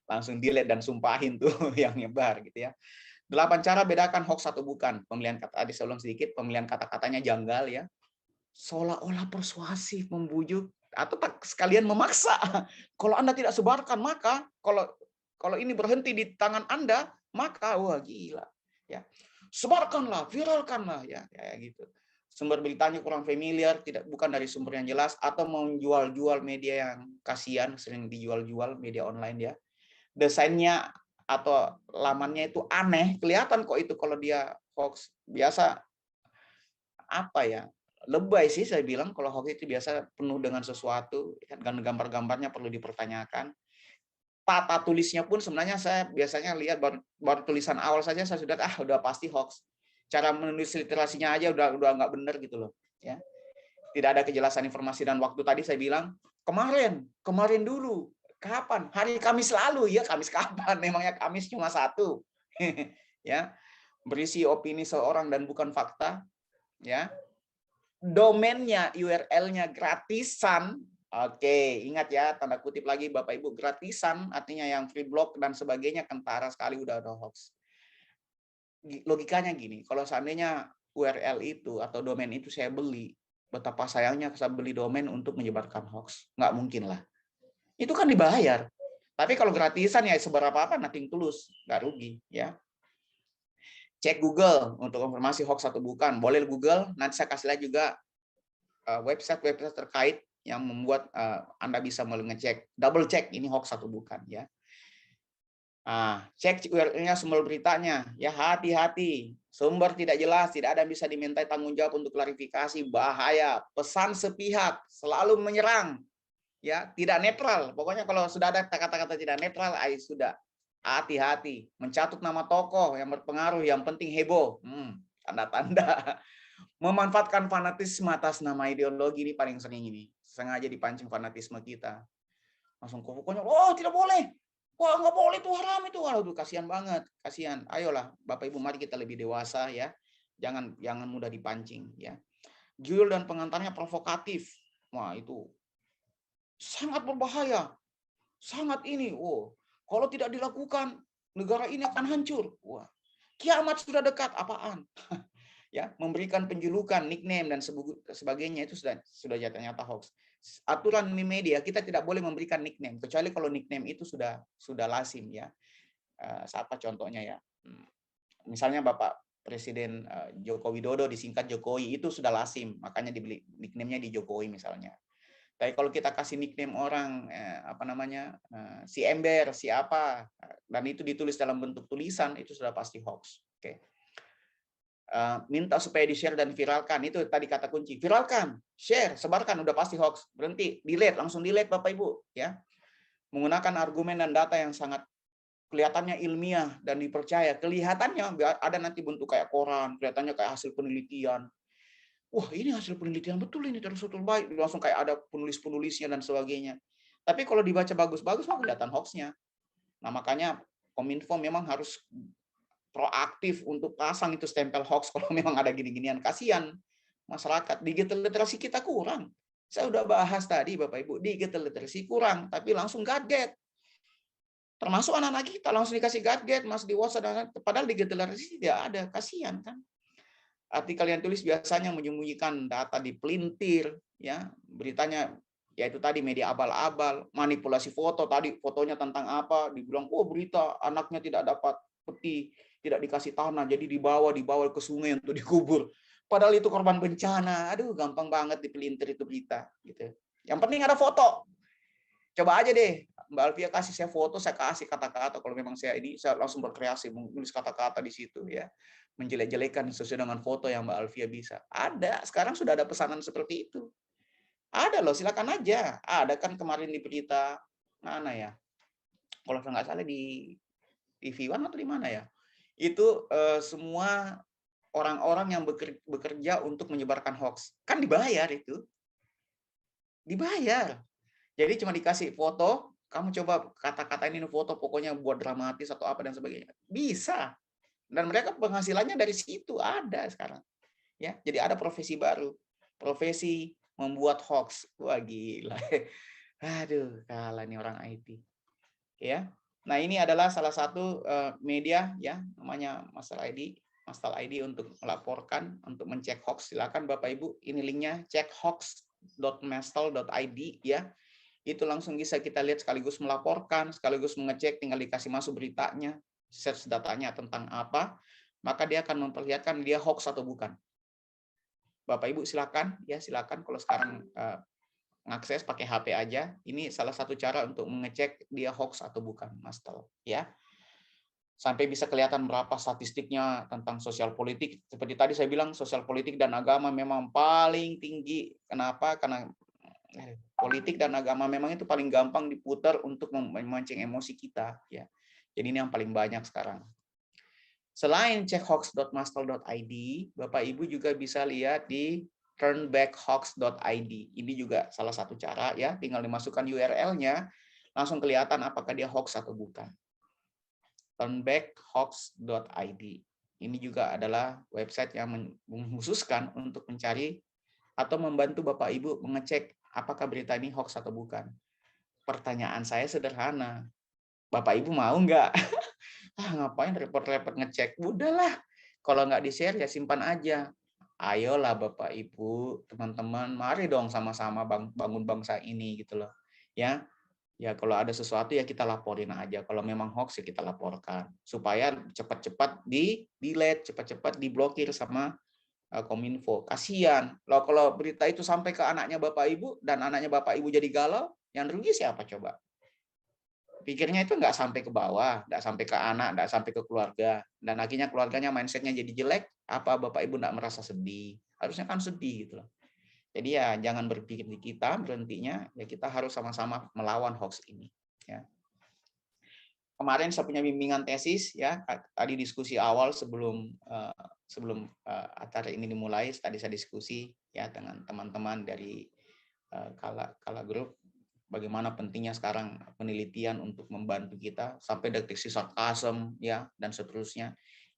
langsung delete dan sumpahin tuh yang nyebar, gitu ya. 8 cara bedakan hoax atau bukan. Pemilihan kata, tadi saya ulang sedikit, pemilihan kata-katanya janggal ya, seolah-olah persuasif, membujuk, atau sekalian memaksa. Kalau Anda tidak sebarkan, maka kalau ini berhenti di tangan Anda, maka wah gila. Ya. Sebarkanlah, viralkanlah ya, kayak gitu. Sumber beritanya kurang familiar, bukan dari sumber yang jelas, atau menjual-jual media yang kasihan, sering dijual-jual media online ya. Desainnya atau lamannya itu aneh, kelihatan kok itu kalau dia hoax. Biasa apa ya? Lebay sih saya bilang kalau hoax itu biasa penuh dengan sesuatu, dan gambar-gambarnya perlu dipertanyakan. Tata tulisnya pun sebenarnya saya biasanya lihat baru tulisan awal saja saya sudah udah pasti hoax. Cara menulis literasinya aja udah nggak benar gitu loh, ya. Tidak ada kejelasan informasi dan waktu. Tadi saya bilang kemarin dulu. Kapan? Hari Kamis lalu ya, Kamis kapan? Memangnya Kamis cuma satu. Ya. Berisi opini seorang dan bukan fakta, ya. Domainnya, URL-nya gratisan. Oke, ingat ya, tanda kutip lagi Bapak Ibu, gratisan artinya yang free blog dan sebagainya, kentara sekali udah ada hoax. Logikanya gini, kalau seandainya URL itu atau domain itu saya beli, betapa sayangnya saya beli domain untuk menyebarkan hoax. Nggak mungkin lah. Itu kan dibayar. Tapi kalau gratisan ya seberapa apa, nothing tulus, nggak rugi ya. Cek Google untuk informasi hoax atau bukan. Boleh Google, nanti saya kasih lihat juga website-website terkait yang membuat Anda bisa mengecek, double check ini hoax atau bukan ya. Cek URL-nya, sumber beritanya, ya hati-hati. Sumber tidak jelas, tidak ada yang bisa dimintai tanggung jawab untuk klarifikasi, bahaya. Pesan sepihak, selalu menyerang, ya tidak netral. Pokoknya kalau sudah ada kata-kata tidak netral, sudah hati-hati. Mencatut nama tokoh yang berpengaruh, yang penting heboh. Tanda-tanda. Memanfaatkan fanatisme atas nama ideologi ini paling sering ini. Sengaja dipancing fanatisme kita. Langsung pokoknya, oh tidak boleh. Wah, nggak boleh, itu haram itu. Waduh, kasihan banget, kasihan. Ayolah, Bapak Ibu, mari kita lebih dewasa ya. Jangan mudah dipancing ya. Judul dan pengantarnya provokatif. Wah, itu sangat berbahaya. Sangat ini. Kalau tidak dilakukan, negara ini akan hancur. Wah, kiamat sudah dekat. Apaan? Ya, memberikan penjulukan, nickname dan sebagainya itu sudah nyata hoax. Aturan di media kita tidak boleh memberikan nickname kecuali kalau nickname itu sudah lazim ya. Siapa contohnya ya? Misalnya Bapak Presiden Joko Widodo disingkat Jokowi, itu sudah lazim, makanya dibeli nickname-nya di Jokowi misalnya. Tapi kalau kita kasih nickname orang si ember, si apa, dan itu ditulis dalam bentuk tulisan, itu sudah pasti hoax. Oke. Minta supaya di-share dan viralkan, itu tadi kata kunci, viralkan, share, sebarkan, udah pasti hoax. Berhenti, delete, langsung delete Bapak Ibu ya. Menggunakan argumen dan data yang sangat kelihatannya ilmiah dan dipercaya, kelihatannya ada nanti bentuk kayak koran, kelihatannya kayak hasil penelitian. Wah, ini hasil penelitian betul, ini terus baik, langsung kayak ada penulis-penulisnya dan sebagainya. Tapi kalau dibaca bagus-bagus mah kelihatan hoaxnya. Nah, makanya Kominfo memang harus proaktif untuk pasang itu stempel hoax kalau memang ada gini-ginian. Kasihan masyarakat, digital literasi kita kurang. Saya udah bahas tadi Bapak Ibu, digital literasi kurang, tapi langsung gadget. Termasuk anak-anak kita langsung dikasih gadget, masuk di WhatsApp, padahal digital literasi tidak ada. Kasihan kan. Artikel yang tulis biasanya menyembunyikan data di pelintir, ya beritanya yaitu tadi media abal-abal, manipulasi foto, tadi fotonya tentang apa, dibilang berita anaknya tidak dapat peti, tidak dikasih tanah, jadi dibawa ke sungai untuk dikubur. Padahal itu korban bencana. Aduh, gampang banget dipelintir itu berita gitu. Yang penting ada foto. Coba aja deh, Mbak Alfia kasih saya foto, saya kasih kata-kata. Kalau memang saya langsung berkreasi menulis kata-kata di situ ya. Menjelek-jelekan sesuai dengan foto yang Mbak Alfia bisa. Ada, sekarang sudah ada pesanan seperti itu. Ada loh, silakan aja. Ada kan kemarin di berita mana ya? Kalau saya nggak salah di TV One atau di mana ya? Itu semua orang-orang yang bekerja untuk menyebarkan hoax. Kan dibayar itu. Dibayar. Jadi cuma dikasih foto, kamu coba kata-katain ini foto, pokoknya buat dramatis atau apa dan sebagainya. Bisa. Dan mereka penghasilannya dari situ ada sekarang. Ya, jadi ada profesi baru. Profesi membuat hoax. Wah, gila. Aduh, kalah nih orang IT. Ya. Nah, ini adalah salah satu media ya, namanya Mastal ID untuk melaporkan, untuk mencek hoax. Silakan Bapak Ibu, ini linknya, cek hoax.mastal.id ya. Itu langsung bisa kita lihat, sekaligus melaporkan, sekaligus mengecek, tinggal dikasih masuk beritanya, search datanya tentang apa, maka dia akan memperlihatkan dia hoax atau bukan. Bapak Ibu silakan ya, silakan kalau sekarang mengakses pakai HP aja, ini salah satu cara untuk mengecek dia hoax atau bukan, Mas Tal ya. Sampai bisa kelihatan berapa statistiknya tentang sosial politik. Seperti tadi saya bilang, sosial politik dan agama memang paling tinggi. Kenapa? Karena politik dan agama memang itu paling gampang diputar untuk memancing emosi kita ya. Jadi ini yang paling banyak sekarang. Selain cek hoax.mastal.id, Bapak Ibu juga bisa lihat di turnbackhoax.id. Ini juga salah satu cara ya, tinggal dimasukkan URL-nya, langsung kelihatan apakah dia hoax atau bukan. Turnbackhoax.id. Ini juga adalah website yang mengkhususkan untuk mencari atau membantu Bapak Ibu mengecek apakah berita ini hoax atau bukan. Pertanyaan saya sederhana. Bapak Ibu mau nggak? Ngapain repot-repot ngecek? Udahlah. Kalau nggak di-share ya simpan aja. Ayolah Bapak Ibu, teman-teman, mari dong sama-sama bangun bangsa ini gitu loh. Ya. Ya kalau ada sesuatu ya kita laporin aja. Kalau memang hoax ya kita laporkan supaya cepat-cepat di-delete, cepat-cepat diblokir sama Kominfo. Kasihan. Loh, kalau berita itu sampai ke anaknya Bapak Ibu dan anaknya Bapak Ibu jadi galau, yang rugi siapa coba? Pikirnya itu nggak sampai ke bawah, nggak sampai ke anak, nggak sampai ke keluarga. Dan akhirnya keluarganya mindsetnya jadi jelek, apa Bapak Ibu nggak merasa sedih? Harusnya kan sedih gitu loh. Jadi ya jangan berpikir di kita, berhentinya ya kita harus sama-sama melawan hoax ini. Ya. Kemarin saya punya bimbingan tesis ya, tadi diskusi awal sebelum acara ini dimulai, tadi saya diskusi ya dengan teman-teman dari Kala Group, bagaimana pentingnya sekarang penelitian untuk membantu kita sampai deteksi sarkasm ya dan seterusnya.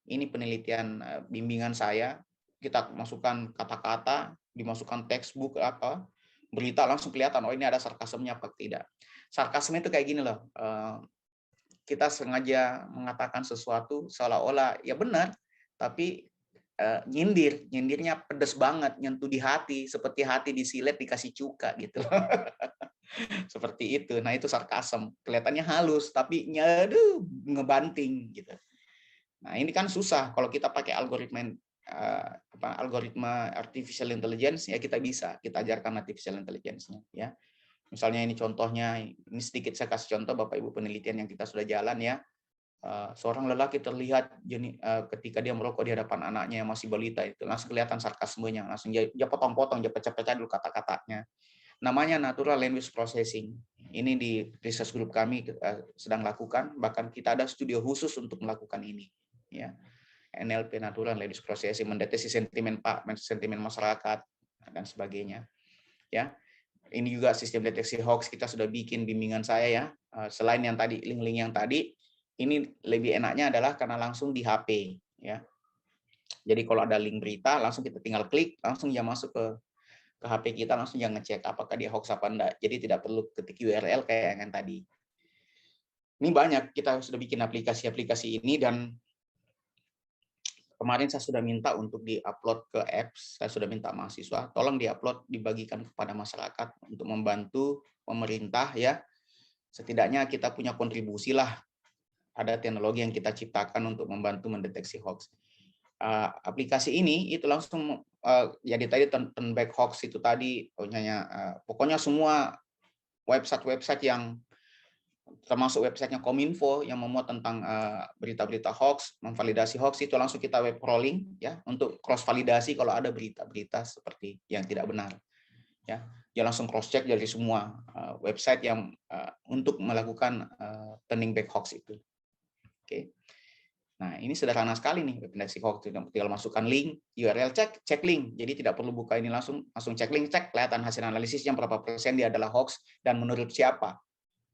Ini penelitian bimbingan saya, kita masukkan kata-kata, dimasukkan textbook apa, berita langsung kelihatan oh ini ada sarkasmnya apa tidak. Sarkasm itu kayak gini loh. Kita sengaja mengatakan sesuatu seolah-olah ya benar, tapi nyindirnya pedes banget, nyentuh di hati, seperti hati disilet dikasih cuka gitu. Seperti itu. Nah, itu sarkasm. Kelihatannya halus, tapi nyaduh ngebanting gitu. Nah, ini kan susah kalau kita pakai algoritma artificial intelligence ya kita bisa, kita ajarkan artificial intelligence-nya ya. Misalnya ini contohnya, ini sedikit saya kasih contoh Bapak Ibu penelitian yang kita sudah jalan ya. Seorang lelaki terlihat ketika dia merokok di hadapan anaknya yang masih balita itu langsung kelihatan sarkasmenya, langsung dia potong-potong, dia pecah-pecah dulu kata-katanya. Namanya natural language processing. Ini di research group kami sedang lakukan, bahkan kita ada studio khusus untuk melakukan ini. Ya, NLP natural language processing, mendeteksi sentimen masyarakat dan sebagainya. Ya. Ini juga sistem deteksi hoax kita sudah bikin bimbingan saya ya. Selain yang tadi link-link yang tadi, ini lebih enaknya adalah karena langsung di HP ya. Jadi kalau ada link berita langsung kita tinggal klik, langsung dia masuk ke HP kita, langsung jangan ngecek apakah dia hoax apa enggak. Jadi tidak perlu ketik URL kayak yang tadi. Ini banyak kita sudah bikin aplikasi-aplikasi ini dan kemarin saya sudah minta untuk di-upload ke apps, saya sudah minta mahasiswa, tolong di-upload, dibagikan kepada masyarakat untuk membantu pemerintah ya. Setidaknya kita punya kontribusi lah, ada teknologi yang kita ciptakan untuk membantu mendeteksi hoax. Aplikasi ini itu langsung jadi tadi turn back hoax itu tadi, pokoknya semua website yang termasuk websitenya Kominfo yang memuat tentang berita-berita hoax, memvalidasi hoax itu langsung kita web crawling ya untuk cross validasi kalau ada berita-berita seperti yang tidak benar. Ya, dia langsung cross check dari semua website yang untuk melakukan turning back hoax itu. Oke. Nah, ini sederhana sekali nih deteksi hoax, tinggal masukkan link, URL cek link. Jadi tidak perlu buka ini langsung cek link, cek kelihatan hasil analisisnya berapa persen dia adalah hoax dan menurut siapa.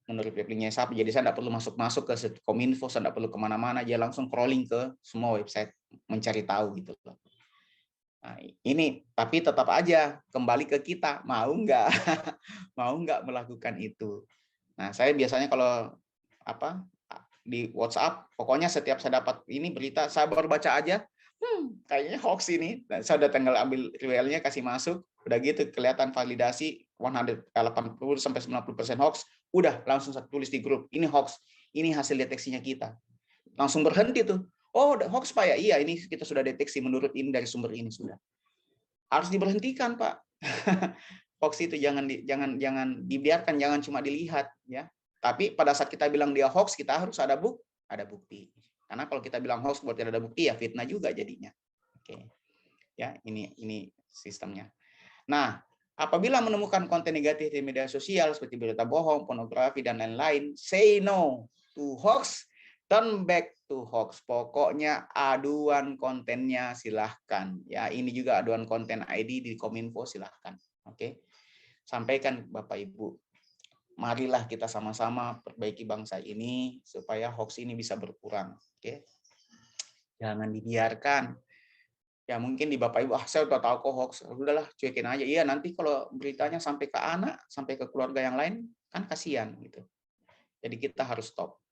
Menurut linknya siapa, jadi saya tidak perlu masuk ke Kominfo, saya tidak perlu kemana-mana, dia langsung crawling ke semua website mencari tahu gitu loh. Nah, ini tapi tetap aja kembali ke kita mau nggak melakukan itu. Nah, saya biasanya kalau di WhatsApp, pokoknya setiap saya dapat ini berita, saya baru baca aja, kayaknya hoax ini, dan saya udah tinggal ambil URL-nya kasih masuk, udah gitu kelihatan validasi 80-90% hoax. Udah langsung saya tulis di grup, ini hoax, ini hasil deteksinya kita. Langsung berhenti tuh. Oh, hoax Pak ya? Iya, ini kita sudah deteksi menurut ini dari sumber ini sudah. Harus diberhentikan, Pak. Hoax itu jangan dibiarkan, jangan cuma dilihat ya. Tapi pada saat kita bilang dia hoax, kita harus ada bukti. Karena kalau kita bilang hoax buat tidak ada bukti ya fitnah juga jadinya. Oke. Ya, ini sistemnya. Nah, apabila menemukan konten negatif di media sosial seperti berita bohong, pornografi, dan lain-lain, say no to hoax, turn back to hoax. Pokoknya aduan kontennya silahkan. Ya, ini juga aduan konten ID di Kominfo silahkan. Oke, sampaikan Bapak Ibu. Marilah kita sama-sama perbaiki bangsa ini supaya hoax ini bisa berkurang. Oke, jangan dibiarkan. Ya mungkin di Bapak Ibu, saya udah tahu kok hoax, udahlah cuekin aja. Iya nanti kalau beritanya sampai ke anak, sampai ke keluarga yang lain, kan kasihan gitu. Jadi kita harus stop.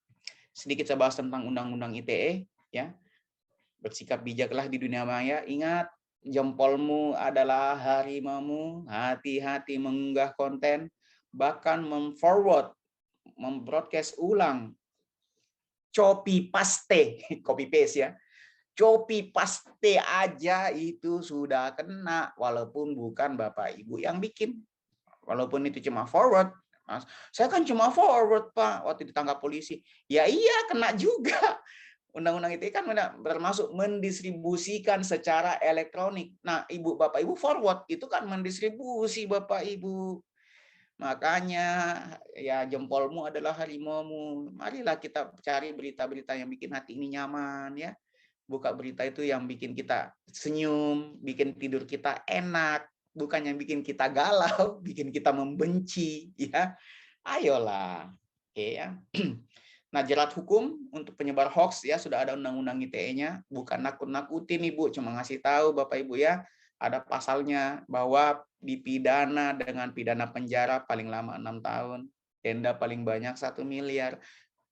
Sedikit saya bahas tentang Undang-Undang ITE, ya. Bersikap bijaklah di dunia maya. Ingat, jempolmu adalah harimaumu. Hati-hati mengunggah konten, bahkan memforward, membroadcast ulang, copy paste, copy paste ya. Copy paste aja itu sudah kena, walaupun bukan Bapak Ibu yang bikin. Walaupun itu cuma forward. Mas, saya kan cuma forward, Pak, waktu ditangkap polisi. Ya iya, kena juga. Undang-undang ITE kan termasuk mendistribusikan secara elektronik. Nah, Ibu Bapak Ibu forward itu kan mendistribusi Bapak Ibu. Makanya ya jempolmu adalah harimaumu. Marilah kita cari berita-berita yang bikin hati ini nyaman ya. Buka berita itu yang bikin kita senyum, bikin tidur kita enak, bukan yang bikin kita galau, bikin kita membenci ya. Ayolah. Oke ya. Nah, jerat hukum untuk penyebar hoax ya sudah ada undang-undang ITE-nya, bukan nakut-nakutin Ibu, cuma ngasih tahu Bapak Ibu ya, ada pasalnya bahwa dipidana dengan pidana penjara paling lama 6 tahun, denda paling banyak 1 miliar.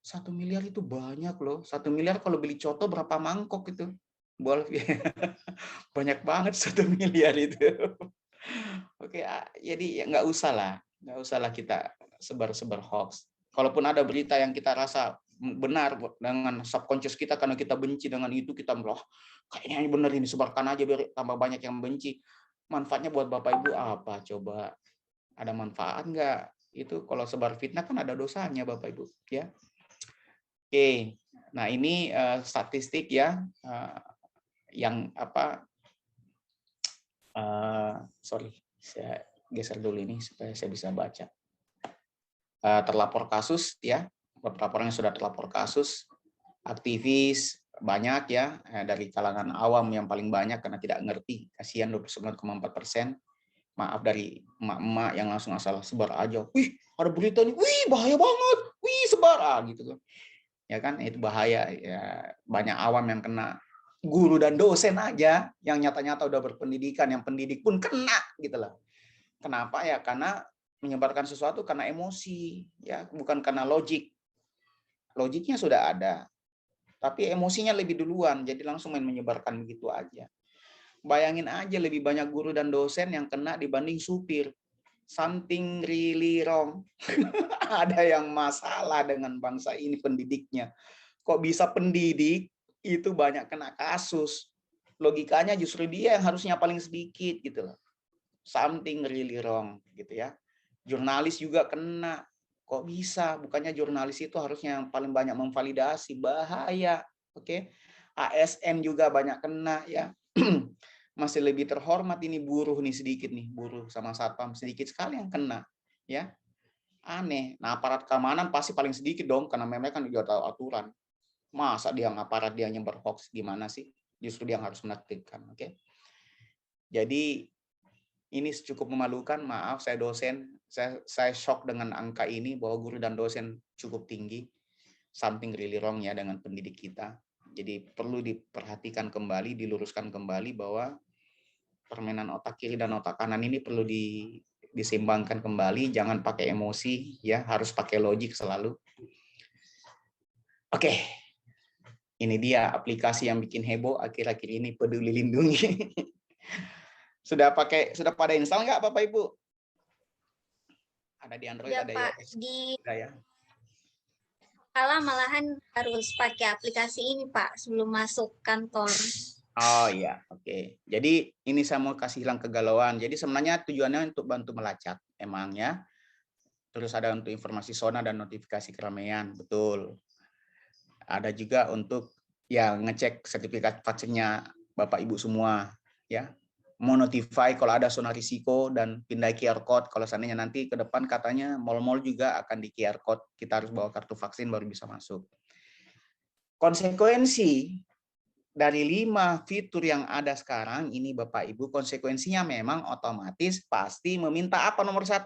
1 miliar itu banyak loh. 1 miliar kalau beli coto berapa mangkok itu? Banyak banget 1 miliar itu. Oke, jadi ya nggak usah lah kita sebar-sebar hoax. Kalaupun ada berita yang kita rasa benar dengan subconscious kita karena kita benci dengan itu, kita merasa kayaknya benar ini, sebarkan aja biar tambah banyak yang benci. Manfaatnya buat Bapak Ibu apa coba? Ada manfaat nggak? Itu kalau sebar fitnah kan ada dosanya Bapak Ibu ya. Oke. Nah, ini statistik ya yang apa sorry, saya geser dulu ini supaya saya bisa baca. Terlapor kasus ya, beberapa orang yang sudah terlapor kasus, aktivis banyak ya, dari kalangan awam yang paling banyak karena tidak ngerti, kasihan 29,4%. Maaf dari emak-emak yang langsung asal sebar aja, wih ada berita nih, wih bahaya banget, wih sebar gitu kan. Ya kan itu bahaya ya, banyak awam yang kena, guru dan dosen aja yang nyata-nyata udah berpendidikan, yang pendidik pun kena gitu loh. Kenapa ya? Karena menyebarkan sesuatu karena emosi ya, bukan karena logik. Logiknya sudah ada, tapi emosinya lebih duluan, jadi langsung main menyebarkan begitu aja. Bayangin aja lebih banyak guru dan dosen yang kena dibanding supir. Something really wrong. Ada yang masalah dengan bangsa ini pendidiknya. Kok bisa pendidik itu banyak kena kasus? Logikanya justru dia yang harusnya paling sedikit gitu loh. Something really wrong gitu ya. Jurnalis juga kena. Kok bisa? Bukannya jurnalis itu harusnya yang paling banyak memvalidasi, bahaya. Oke. ASN juga banyak kena ya. Masih lebih terhormat ini buruh nih sedikit nih, buruh sama satpam sedikit sekali yang kena ya. Aneh. Nah, aparat keamanan pasti paling sedikit dong karena mereka kan juga tahu aturan. Masa dia aparat dia nyebar hoax, gimana sih? Justru dia yang harus menertibkan, oke? Jadi ini cukup memalukan, maaf saya dosen, saya shock dengan angka ini bahwa guru dan dosen cukup tinggi. Something really wrong ya dengan pendidik kita. Jadi perlu diperhatikan kembali, diluruskan kembali bahwa permainan otak kiri dan otak kanan ini perlu diseimbangkan kembali, jangan pakai emosi ya, harus pakai logik selalu. Oke. Ini dia aplikasi yang bikin heboh akhir-akhir ini, Peduli Lindungi. Sudah pada install nggak Bapak Ibu? Ada di Android, Ya, ada Pak. iOS. Di ya. malahan harus pakai aplikasi ini, Pak, sebelum masuk kantor. Oh iya, oke. Jadi ini saya mau kasih hilang kegalauan. Jadi sebenarnya tujuannya untuk bantu melacak, emangnya. Terus ada untuk informasi zona dan notifikasi keramaian, betul. Ada juga untuk ya ngecek sertifikat vaksinnya Bapak Ibu semua ya. Mau notify kalau ada zona risiko dan pindah QR code kalau seandainya nanti ke depan katanya mal-mal juga akan di QR code, kita harus bawa kartu vaksin baru bisa masuk. Konsekuensi dari 5 fitur yang ada sekarang ini Bapak Ibu, konsekuensinya memang otomatis pasti meminta apa nomor 1?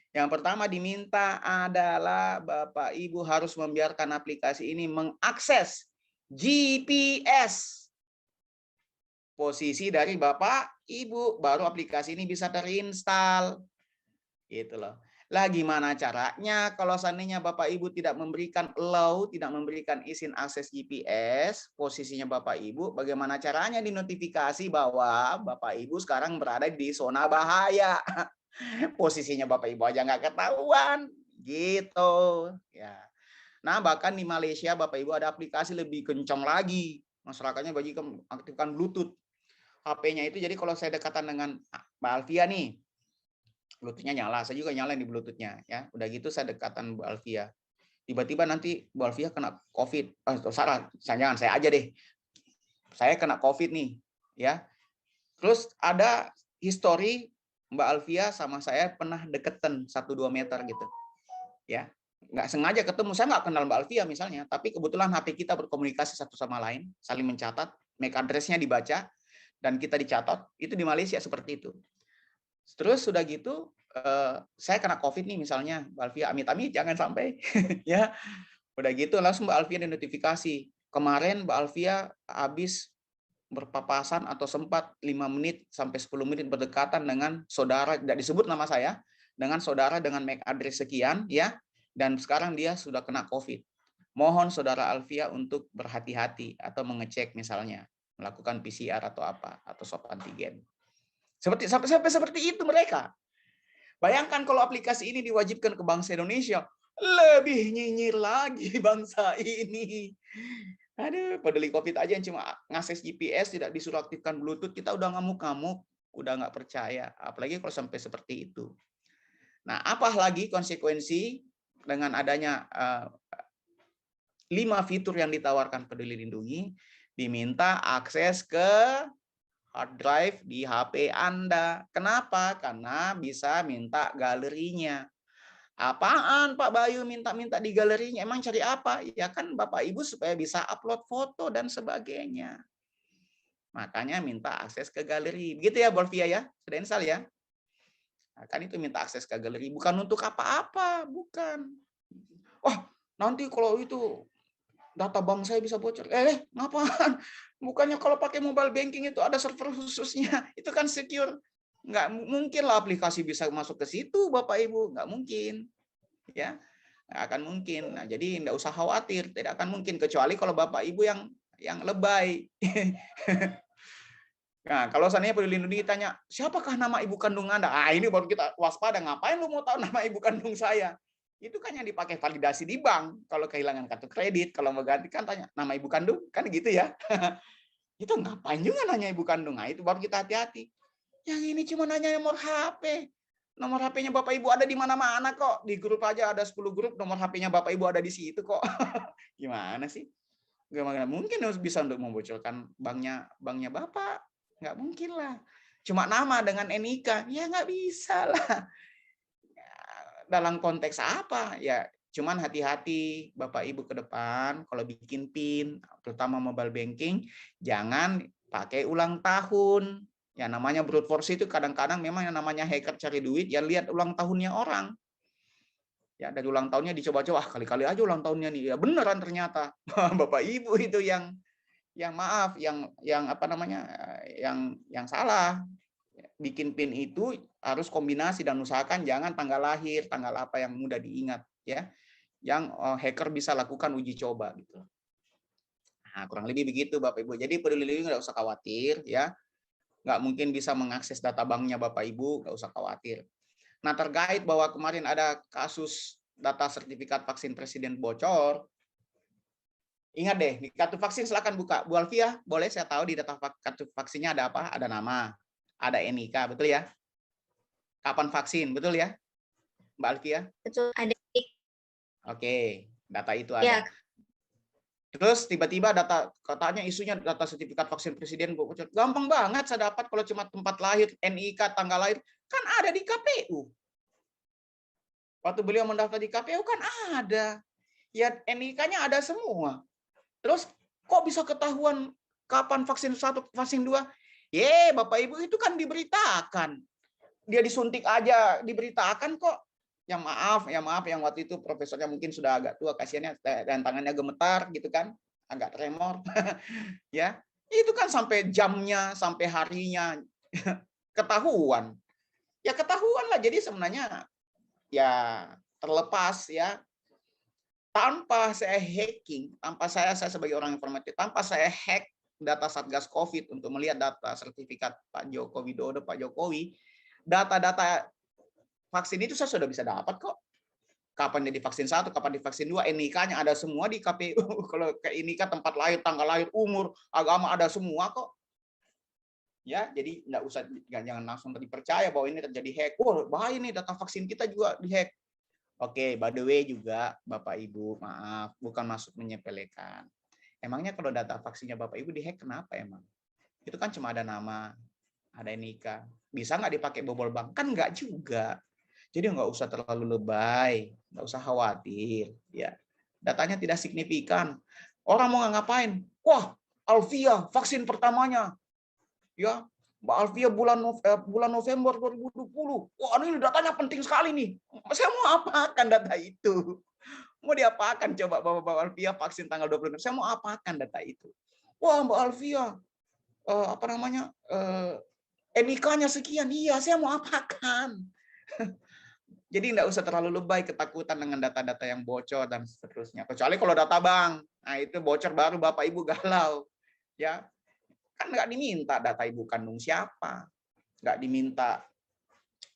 Yang pertama diminta adalah Bapak Ibu harus membiarkan aplikasi ini mengakses GPS posisi dari Bapak Ibu, baru aplikasi ini bisa terinstall. Gitu loh. Lah gimana caranya kalau seandainya Bapak Ibu tidak memberikan allow, tidak memberikan izin akses GPS posisinya Bapak Ibu, bagaimana caranya dinotifikasi bahwa Bapak Ibu sekarang berada di zona bahaya? Posisinya Bapak Ibu aja nggak ketahuan. gitu ya. Nah, bahkan di Malaysia Bapak Ibu ada aplikasi lebih kencang lagi. Masyarakatnya bagikan aktifkan Bluetooth HP-nya itu. Jadi kalau saya dekatan dengan Mbak Alfia nih, Bluetooth-nya nyala, saya juga nyalain di Bluetooth-nya ya. Udah gitu saya dekatan Bu Alfia. Tiba-tiba nanti Bu Alfia kena COVID. Sarah, jangan saya aja deh. Saya kena COVID nih, ya. Terus ada histori Mbak Alfia sama saya pernah deketan 1-2 meter gitu. Ya. Nggak sengaja ketemu, saya nggak kenal Mbak Alfia misalnya, tapi kebetulan HP kita berkomunikasi satu sama lain, saling mencatat, MAC address-nya dibaca, dan kita dicatat, itu di Malaysia seperti itu. Terus sudah gitu, saya kena COVID nih misalnya, Mbak Alfia, amit-amit jangan sampai, ya. Udah gitu langsung Mbak Alfia notifikasi. Kemarin Mbak Alfia habis berpapasan atau sempat 5 menit sampai 10 menit berdekatan dengan saudara, tidak disebut nama saya, dengan saudara dengan MAC address sekian, ya, dan sekarang dia sudah kena COVID. Mohon saudara Alfia untuk berhati-hati atau mengecek misalnya, melakukan PCR atau apa, atau swab antigen. Sampai seperti itu mereka. Bayangkan kalau aplikasi ini diwajibkan ke bangsa Indonesia, lebih nyinyir lagi bangsa ini. Aduh, peduli COVID aja yang cuma ngakses GPS, tidak disuruh aktifkan Bluetooth, kita udah ngamuk-ngamuk, udah nggak percaya. Apalagi kalau sampai seperti itu. Nah, apa lagi konsekuensi dengan adanya 5 fitur yang ditawarkan Peduli Lindungi, diminta akses ke hard drive di HP Anda. Kenapa? Karena bisa minta galerinya. Apaan Pak Bayu minta-minta di galerinya? Emang cari apa? Ya kan Bapak Ibu supaya bisa upload foto dan sebagainya. Makanya minta akses ke galeri. Begitu ya Bolvia ya? Sudah install ya? Nah, kan itu minta akses ke galeri. Bukan untuk apa-apa. Bukan. Wah, nanti kalau itu data bank saya bisa bocor. Ngapain? Bukannya kalau pakai mobile banking itu ada server khususnya. Itu kan secure. Nggak mungkin lah aplikasi bisa masuk ke situ Bapak Ibu. Nggak mungkin. Ya, nggak akan mungkin. Nah, jadi nggak usah khawatir, tidak akan mungkin kecuali kalau Bapak Ibu yang lebay. Nah, kalau seandainya Peduli Lindungi ditanya, siapakah nama ibu kandung Anda? Ini baru kita waspada. Ngapain lu mau tahu nama ibu kandung saya? Itu kan yang dipakai validasi di bank. Kalau kehilangan kartu kredit, kalau mau ganti kan tanya nama ibu kandung, kan gitu ya. Itu ngapain juga nanya ibu kandung? Nah, itu baru kita hati-hati. Yang ini cuma nanya nomor HP. Nomor HP-nya Bapak Ibu ada di mana-mana kok. Di grup aja ada 10 grup, nomor HP-nya Bapak Ibu ada di situ kok. Gimana sih? Gimana mungkin bisa untuk membocorkan banknya Bapak? Nggak mungkin lah. Cuma nama dengan NIK, ya nggak bisa lah. Dalam konteks apa? Ya cuman hati-hati Bapak Ibu ke depan kalau bikin PIN, terutama mobile banking, jangan pakai ulang tahun. Ya namanya brute force itu kadang-kadang memang yang namanya hacker cari duit, ya lihat ulang tahunnya orang. Ya dari ulang tahunnya dicoba-coba, kali-kali aja ulang tahunnya nih. Ya beneran ternyata. Bapak Ibu itu yang maaf, yang apa namanya? yang salah. Bikin PIN itu harus kombinasi dan usahakan jangan tanggal lahir, tanggal apa yang mudah diingat ya. Yang hacker bisa lakukan uji coba gitu. Nah, kurang lebih begitu Bapak Ibu. Jadi Peduli Lindungi nggak usah khawatir ya. Nggak mungkin bisa mengakses data banknya Bapak Ibu, nggak usah khawatir. Nah, terkait bahwa kemarin ada kasus data sertifikat vaksin presiden bocor, ingat deh, di kartu vaksin silakan buka. Bu Alfia, boleh saya tahu di data kartu vaksinnya ada apa? Ada nama, ada NIK, betul ya? Kapan vaksin, betul ya? Mbak Alfia? Betul, ada. Oke, data itu Ya, ada. Terus tiba-tiba data katanya isunya data sertifikat vaksin presiden bocor. Gampang banget saya dapat kalau cuma tempat lahir, NIK, tanggal lahir, kan ada di KPU. Waktu beliau mendaftar di KPU kan ada. Ya NIK-nya ada semua. Terus kok bisa ketahuan kapan vaksin 1, vaksin 2? Bapak Ibu itu kan diberitakan. Dia disuntik aja diberitakan kok. Ya maaf yang waktu itu profesornya mungkin sudah agak tua, kasihannya dan tangannya gemetar gitu kan, agak tremor. Ya, itu kan sampai jamnya, sampai harinya ketahuan. Ya ketahuan lah. Jadi sebenarnya ya terlepas ya, tanpa saya hacking, tanpa saya sebagai orang informatif, tanpa saya hack data Satgas Covid untuk melihat data sertifikat Pak Joko Widodo, Pak Jokowi, data-data vaksin itu saya sudah bisa dapat kok. kapan dia divaksin 1, kapan divaksin 2, NIK-nya ada semua di KPU. Kalau ke NIK tempat lahir, tanggal lahir, umur, agama ada semua kok. Ya, jadi nggak usah, jangan langsung dipercaya bahwa ini terjadi hack. Oh, bahaya nih, data vaksin kita juga dihack. Oke, by the way juga Bapak Ibu, maaf, bukan maksud menyepelekan. Emangnya kalau data vaksinnya Bapak Ibu dihack kenapa emang? Itu kan cuma ada nama, ada NIK. Bisa nggak dipakai bobol bank? Kan nggak juga. Jadi nggak usah terlalu lebay, nggak usah khawatir. Ya, datanya tidak signifikan. Orang mau ngapain? Wah, Alvia vaksin pertamanya, ya Mbak Alvia bulan November 2020. Wah, ini datanya penting sekali nih. Saya mau apakan data itu? Mau diapakan coba Mbak Alvia vaksin tanggal 20. Saya mau apakan data itu? Wah, Mbak Alvia apa namanya? NIK-nya sekian. Iya, saya mau apakan? Jadi nggak usah terlalu lebay ketakutan dengan data-data yang bocor dan seterusnya. Kecuali kalau data bank, nah itu bocor baru Bapak Ibu galau. Ya, kan nggak diminta data ibu kandung siapa, nggak diminta.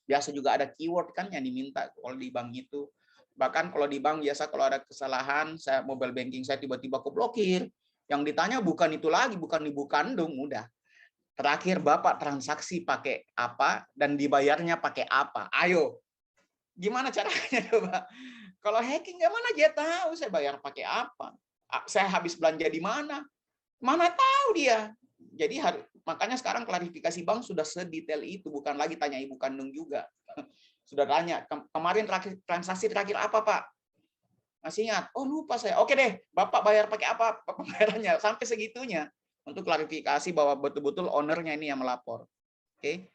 Biasa juga ada keyword kan yang diminta kalau di bank itu. Bahkan kalau di bank biasa kalau ada kesalahan, saya mobile banking saya tiba-tiba keblokir. Yang ditanya bukan itu lagi, bukan ibu kandung, udah. Terakhir Bapak transaksi pakai apa dan dibayarnya pakai apa? Ayo, gimana caranya coba? Kalau hacking gimana dia tahu saya bayar pakai apa? Saya habis belanja di mana? Mana tahu dia. Jadi makanya sekarang klarifikasi bank sudah sedetail itu, bukan lagi tanya ibu kandung juga. Sudah tanya, kemarin transaksi terakhir apa Pak? Masih ingat? Oh lupa saya. Oke deh, Bapak bayar pakai apa pembayarannya? Sampai segitunya untuk klarifikasi bahwa betul-betul ownernya ini yang melapor. Oke.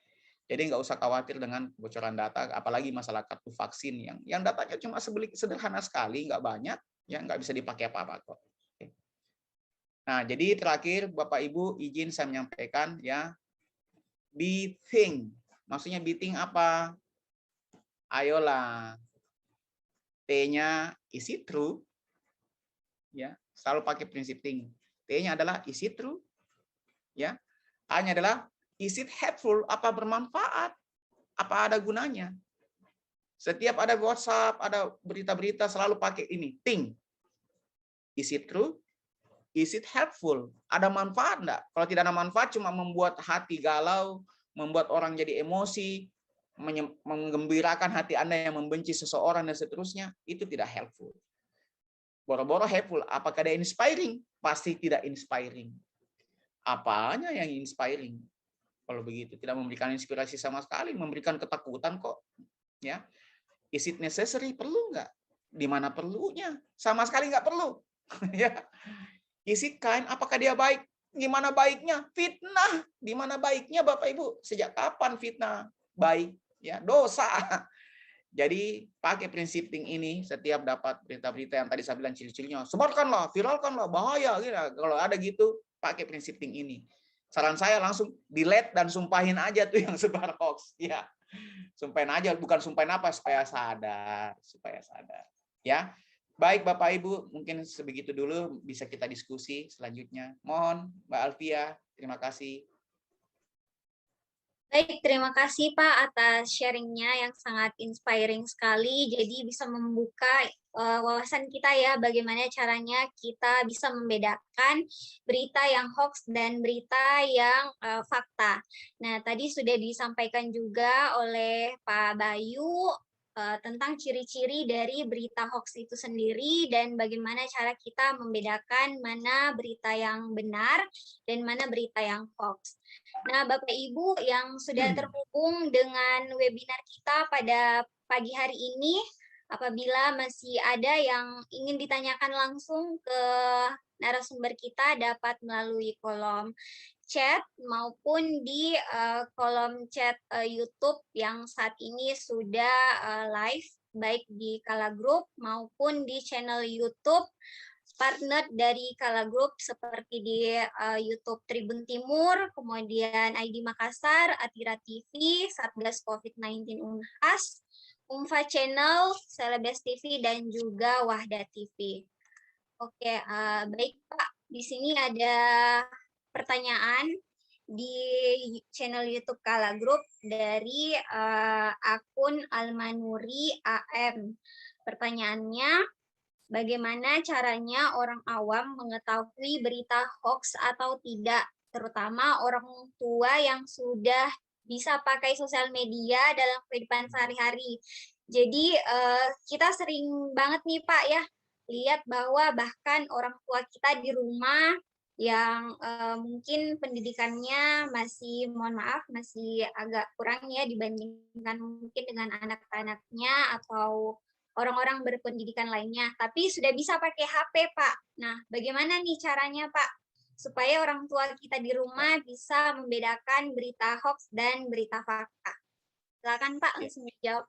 Jadi nggak usah khawatir dengan kebocoran data, apalagi masalah kartu vaksin yang datanya cuma sederhana sekali, nggak banyak, ya nggak bisa dipakai apa-apa kok. Oke. Nah, jadi terakhir Bapak Ibu izin saya menyampaikan ya, be think. Maksudnya be think apa? Ayolah. T-nya is it true? Ya, selalu pakai prinsip think. T-nya adalah is it true? Ya. A-nya adalah is it helpful? Apa bermanfaat? Apa ada gunanya? Setiap ada WhatsApp, ada berita-berita selalu pakai ini, think. Is it true? Is it helpful? Ada manfaat enggak? Kalau tidak ada manfaat cuma membuat hati galau, membuat orang jadi emosi, menggembirakan hati Anda yang membenci seseorang dan seterusnya, itu tidak helpful. Boro-boro helpful, apakah dia inspiring? Pasti tidak inspiring. Apanya yang inspiring? Kalau begitu tidak memberikan inspirasi sama sekali, memberikan ketakutan kok. Ya, is it necessary? Perlu nggak? Di mana perlunya? Sama sekali nggak perlu. Ya, is it kind? Apakah dia baik? Gimana baiknya? Fitnah. Di mana baiknya Bapak Ibu? Sejak kapan fitnah baik? Ya, dosa. Jadi pakai prinsip think ini setiap dapat berita-berita yang tadi saya bilang ciri-cirinya, sebarkanlah, viralkanlah, bahaya. Gitu. Kalau ada gitu, pakai prinsip think ini. Saran saya langsung delete dan sumpahin aja tuh yang sebar hoax. Ya, sumpahin aja, bukan sumpahin apa, supaya sadar. Ya, baik Bapak Ibu, mungkin sebegitu dulu, bisa kita diskusi selanjutnya. Mohon Mbak Alvia, terima kasih. Baik, terima kasih Pak atas sharingnya yang sangat inspiring sekali. Jadi bisa membuka wawasan kita ya, bagaimana caranya kita bisa membedakan berita yang hoax dan berita yang fakta. Nah, tadi sudah disampaikan juga oleh Pak Bayu tentang ciri-ciri dari berita hoax itu sendiri dan bagaimana cara kita membedakan mana berita yang benar dan mana berita yang hoax. Nah, Bapak Ibu yang sudah terhubung dengan webinar kita pada pagi hari ini, apabila masih ada yang ingin ditanyakan langsung ke narasumber kita dapat melalui kolom chat maupun di kolom chat YouTube yang saat ini sudah live baik di Kala Group maupun di channel YouTube partner dari Kala Group seperti di YouTube Tribun Timur, kemudian ID Makassar, Atira TV, Satgas COVID-19 Unhas, Umfa Channel, Celebes TV, dan juga Wahda TV. Oke, baik Pak. Di sini ada pertanyaan di channel YouTube Kala Group dari akun Almanuri AM. Pertanyaannya, bagaimana caranya orang awam mengetahui berita hoax atau tidak, terutama orang tua yang sudah bisa pakai sosial media dalam kehidupan sehari-hari. Jadi kita sering banget nih Pak ya, lihat bahwa bahkan orang tua kita di rumah yang mungkin pendidikannya masih, mohon maaf, masih agak kurang ya dibandingkan mungkin dengan anak-anaknya atau orang-orang berpendidikan lainnya, tapi sudah bisa pakai HP, Pak. Nah, bagaimana nih caranya, Pak, supaya orang tua kita di rumah bisa membedakan berita hoax dan berita fakta? Silakan, Pak, Ya. langsung dijawab.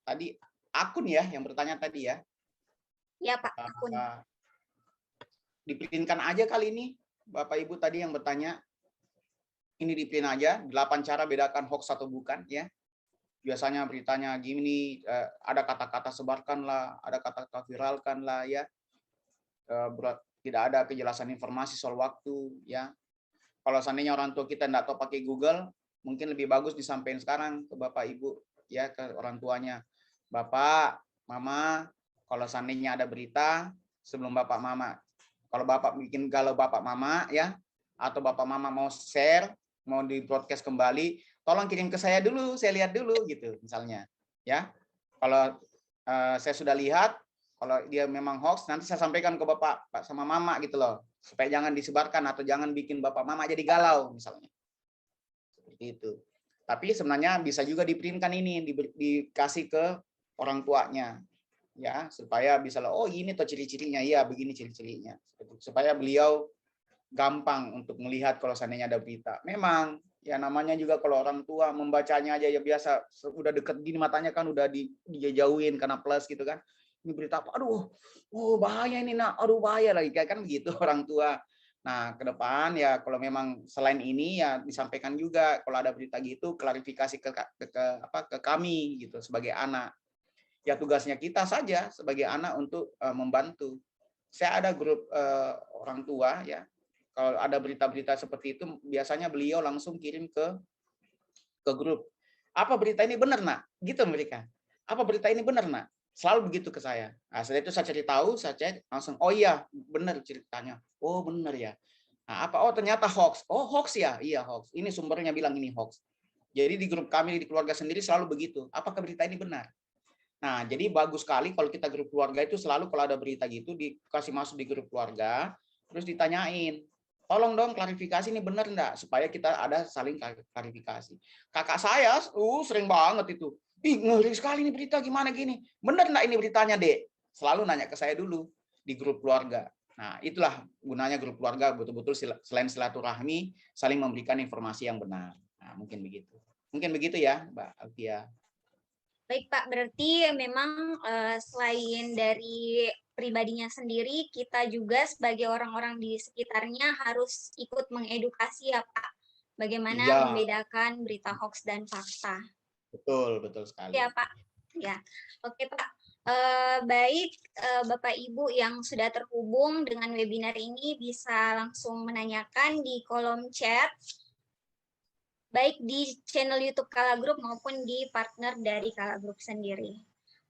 Tadi akun ya yang bertanya tadi ya. Ya, Pak, akun. Diprinkan aja kali ini, Bapak Ibu tadi yang bertanya. Ini diprint aja, 8 cara bedakan hoax atau bukan ya. Biasanya beritanya gini, ada kata-kata sebarkan lah, ada kata-kata viralkan lah ya. Tidak ada kejelasan informasi soal waktu ya. Kalau seandainya orang tua kita tidak tahu pakai Google, mungkin lebih bagus disampaikan sekarang ke Bapak Ibu ya, ke orang tuanya. Bapak, Mama, kalau seandainya ada berita sebelum Bapak Mama, kalau Bapak bikin galau Bapak Mama ya, atau Bapak Mama mau share, mau di broadcast kembali, tolong kirim ke saya dulu, saya lihat dulu gitu misalnya ya. Kalau saya sudah lihat, kalau dia memang hoax, nanti saya sampaikan ke Bapak sama Mama gitu loh, supaya jangan disebarkan atau jangan bikin Bapak Mama jadi galau misalnya. Seperti itu. Tapi sebenarnya bisa juga diprintkan ini, dikasih ke orang tuanya ya, supaya bisa oh ini tuh ciri-cirinya, iya begini ciri-cirinya, supaya beliau gampang untuk melihat kalau seandainya ada berita. Memang ya namanya juga kalau orang tua membacanya aja ya biasa, udah deket gini matanya kan udah dijauhin karena plus gitu kan. Ini berita apa? Aduh, oh bahaya ini nak, aduh bahaya lagi kan begitu orang tua. Nah, ke depan ya kalau memang selain ini ya disampaikan juga kalau ada berita gitu klarifikasi ke kami gitu sebagai anak. Ya tugasnya kita saja sebagai anak untuk membantu. Saya ada grup orang tua ya. Kalau ada berita-berita seperti itu biasanya beliau langsung kirim ke grup. Apa berita ini benar, Nak? Gitu mereka. Apa berita ini benar, Nak? Selalu begitu ke saya. Nah, setelah itu saya cari tahu, saya cek langsung, oh iya, benar ceritanya. Oh, benar ya. Nah, apa? Oh, ternyata hoax. Oh, hoax ya? Iya, hoax. Ini sumbernya bilang ini hoax. Jadi di grup kami di keluarga sendiri selalu begitu. Apakah berita ini benar? Nah, jadi bagus sekali kalau kita grup keluarga itu selalu kalau ada berita gitu dikasih masuk di grup keluarga, terus ditanyain, tolong dong klarifikasi ini benar enggak, supaya kita ada saling klarifikasi. Kakak saya, sering banget itu, ih ngeri sekali ini berita gimana gini, benar enggak ini beritanya dek? Selalu nanya ke saya dulu di grup keluarga. Nah, itulah gunanya grup keluarga, betul-betul selain silaturahmi, saling memberikan informasi yang benar. Nah, mungkin begitu. Mungkin begitu ya, Mbak Alfia. Baik Pak, berarti memang selain dari pribadinya sendiri, kita juga sebagai orang-orang di sekitarnya harus ikut mengedukasi ya Pak, bagaimana Iya, membedakan berita hoax dan fakta. betul sekali. Ya Pak, ya. Oke Pak, baik Bapak Ibu yang sudah terhubung dengan webinar ini bisa langsung menanyakan di kolom chat, baik di channel YouTube Kala Group maupun di partner dari Kala Group sendiri.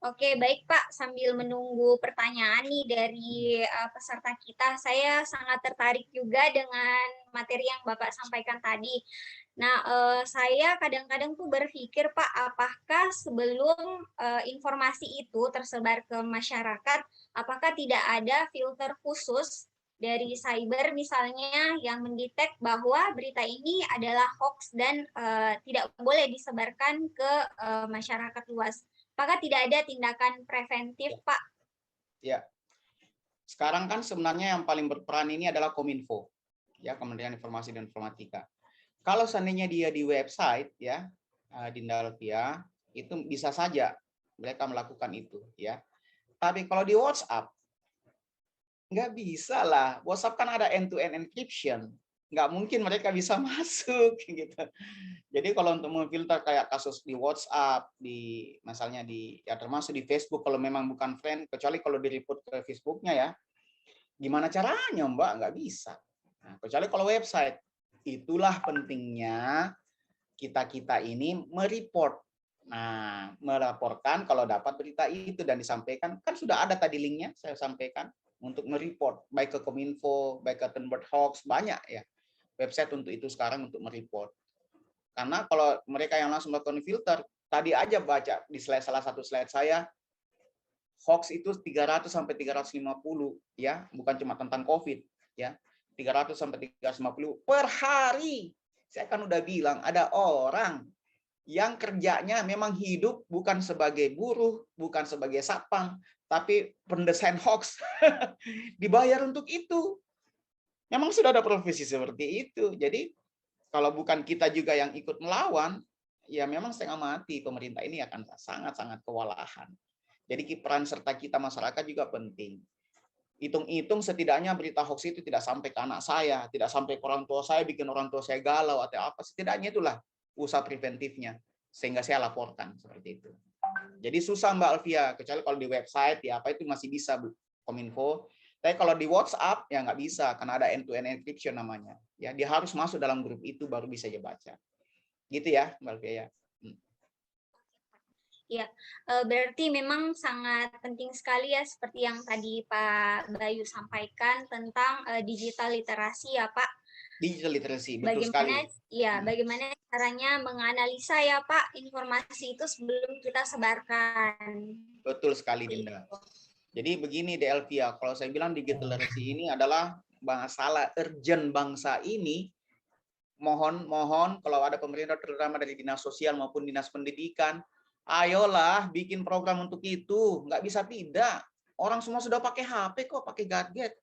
Oke, baik Pak. Sambil menunggu pertanyaan nih dari peserta kita, saya sangat tertarik juga dengan materi yang Bapak sampaikan tadi. Nah, saya kadang-kadang tuh berpikir Pak, apakah sebelum informasi itu tersebar ke masyarakat, apakah tidak ada filter khusus dari cyber misalnya yang mendetek bahwa berita ini adalah hoax dan tidak boleh disebarkan ke masyarakat luas. Apakah tidak ada tindakan preventif, Pak? Ya, sekarang kan sebenarnya yang paling berperan ini adalah Kominfo, ya Kementerian Informasi dan Informatika. Kalau seandainya dia di website, ya Dinda Alfia, itu bisa saja mereka melakukan itu, ya. Tapi kalau di WhatsApp, nggak bisa lah. WhatsApp kan ada end-to-end encryption, nggak mungkin mereka bisa masuk, gitu. Jadi kalau untuk memfilter kayak kasus di WhatsApp, misalnya ya termasuk di Facebook kalau memang bukan friend, kecuali kalau di-report ke Facebooknya ya, gimana caranya Mbak? Nggak bisa. Nah, kecuali kalau website. Itulah pentingnya kita ini mereport. Nah, melaporkan kalau dapat berita itu dan disampaikan, kan sudah ada tadi linknya saya sampaikan untuk mereport, baik ke Kominfo, baik ke Thunderbird Hoax, banyak ya website untuk itu sekarang untuk mereport. Karena kalau mereka yang langsung melakukan filter, tadi aja baca di slide salah satu slide saya, hoax itu 300 sampai 350 ya, bukan cuma tentang COVID ya. 300 sampai 350 per hari. Saya kan udah bilang ada orang yang kerjanya memang hidup bukan sebagai buruh, bukan sebagai satpam, tapi pendesain hoax. Dibayar untuk itu. Memang sudah ada profesi seperti itu. Jadi kalau bukan kita juga yang ikut melawan, ya memang setengah mati pemerintah ini akan sangat-sangat kewalahan. Jadi peran serta kita masyarakat juga penting. Hitung-hitung setidaknya berita hoax itu tidak sampai ke anak saya, tidak sampai ke orang tua saya, bikin orang tua saya galau atau apa. Setidaknya itulah usaha preventifnya, sehingga saya laporkan seperti itu. Jadi susah Mbak Alfia, kecuali kalau di website ya apa itu masih bisa Kominfo. Tapi kalau di WhatsApp ya nggak bisa karena ada end-to-end encryption namanya. Ya dia harus masuk dalam grup itu baru bisa dia baca. Gitu ya Mbak Alfia ya. Ya, berarti memang sangat penting sekali ya seperti yang tadi Pak Bayu sampaikan tentang digital literasi ya Pak. Digital literacy, betul sekali. Bagaimana caranya menganalisa ya Pak informasi itu sebelum kita sebarkan. Betul sekali Dinda. Jadi begini Delvia, kalau saya bilang digital literacy ini adalah masalah urgent bangsa ini. Mohon kalau ada pemerintah terutama dari dinas sosial maupun dinas pendidikan, ayolah bikin program untuk itu. Nggak bisa tidak. Orang semua sudah pakai HP kok, pakai gadget.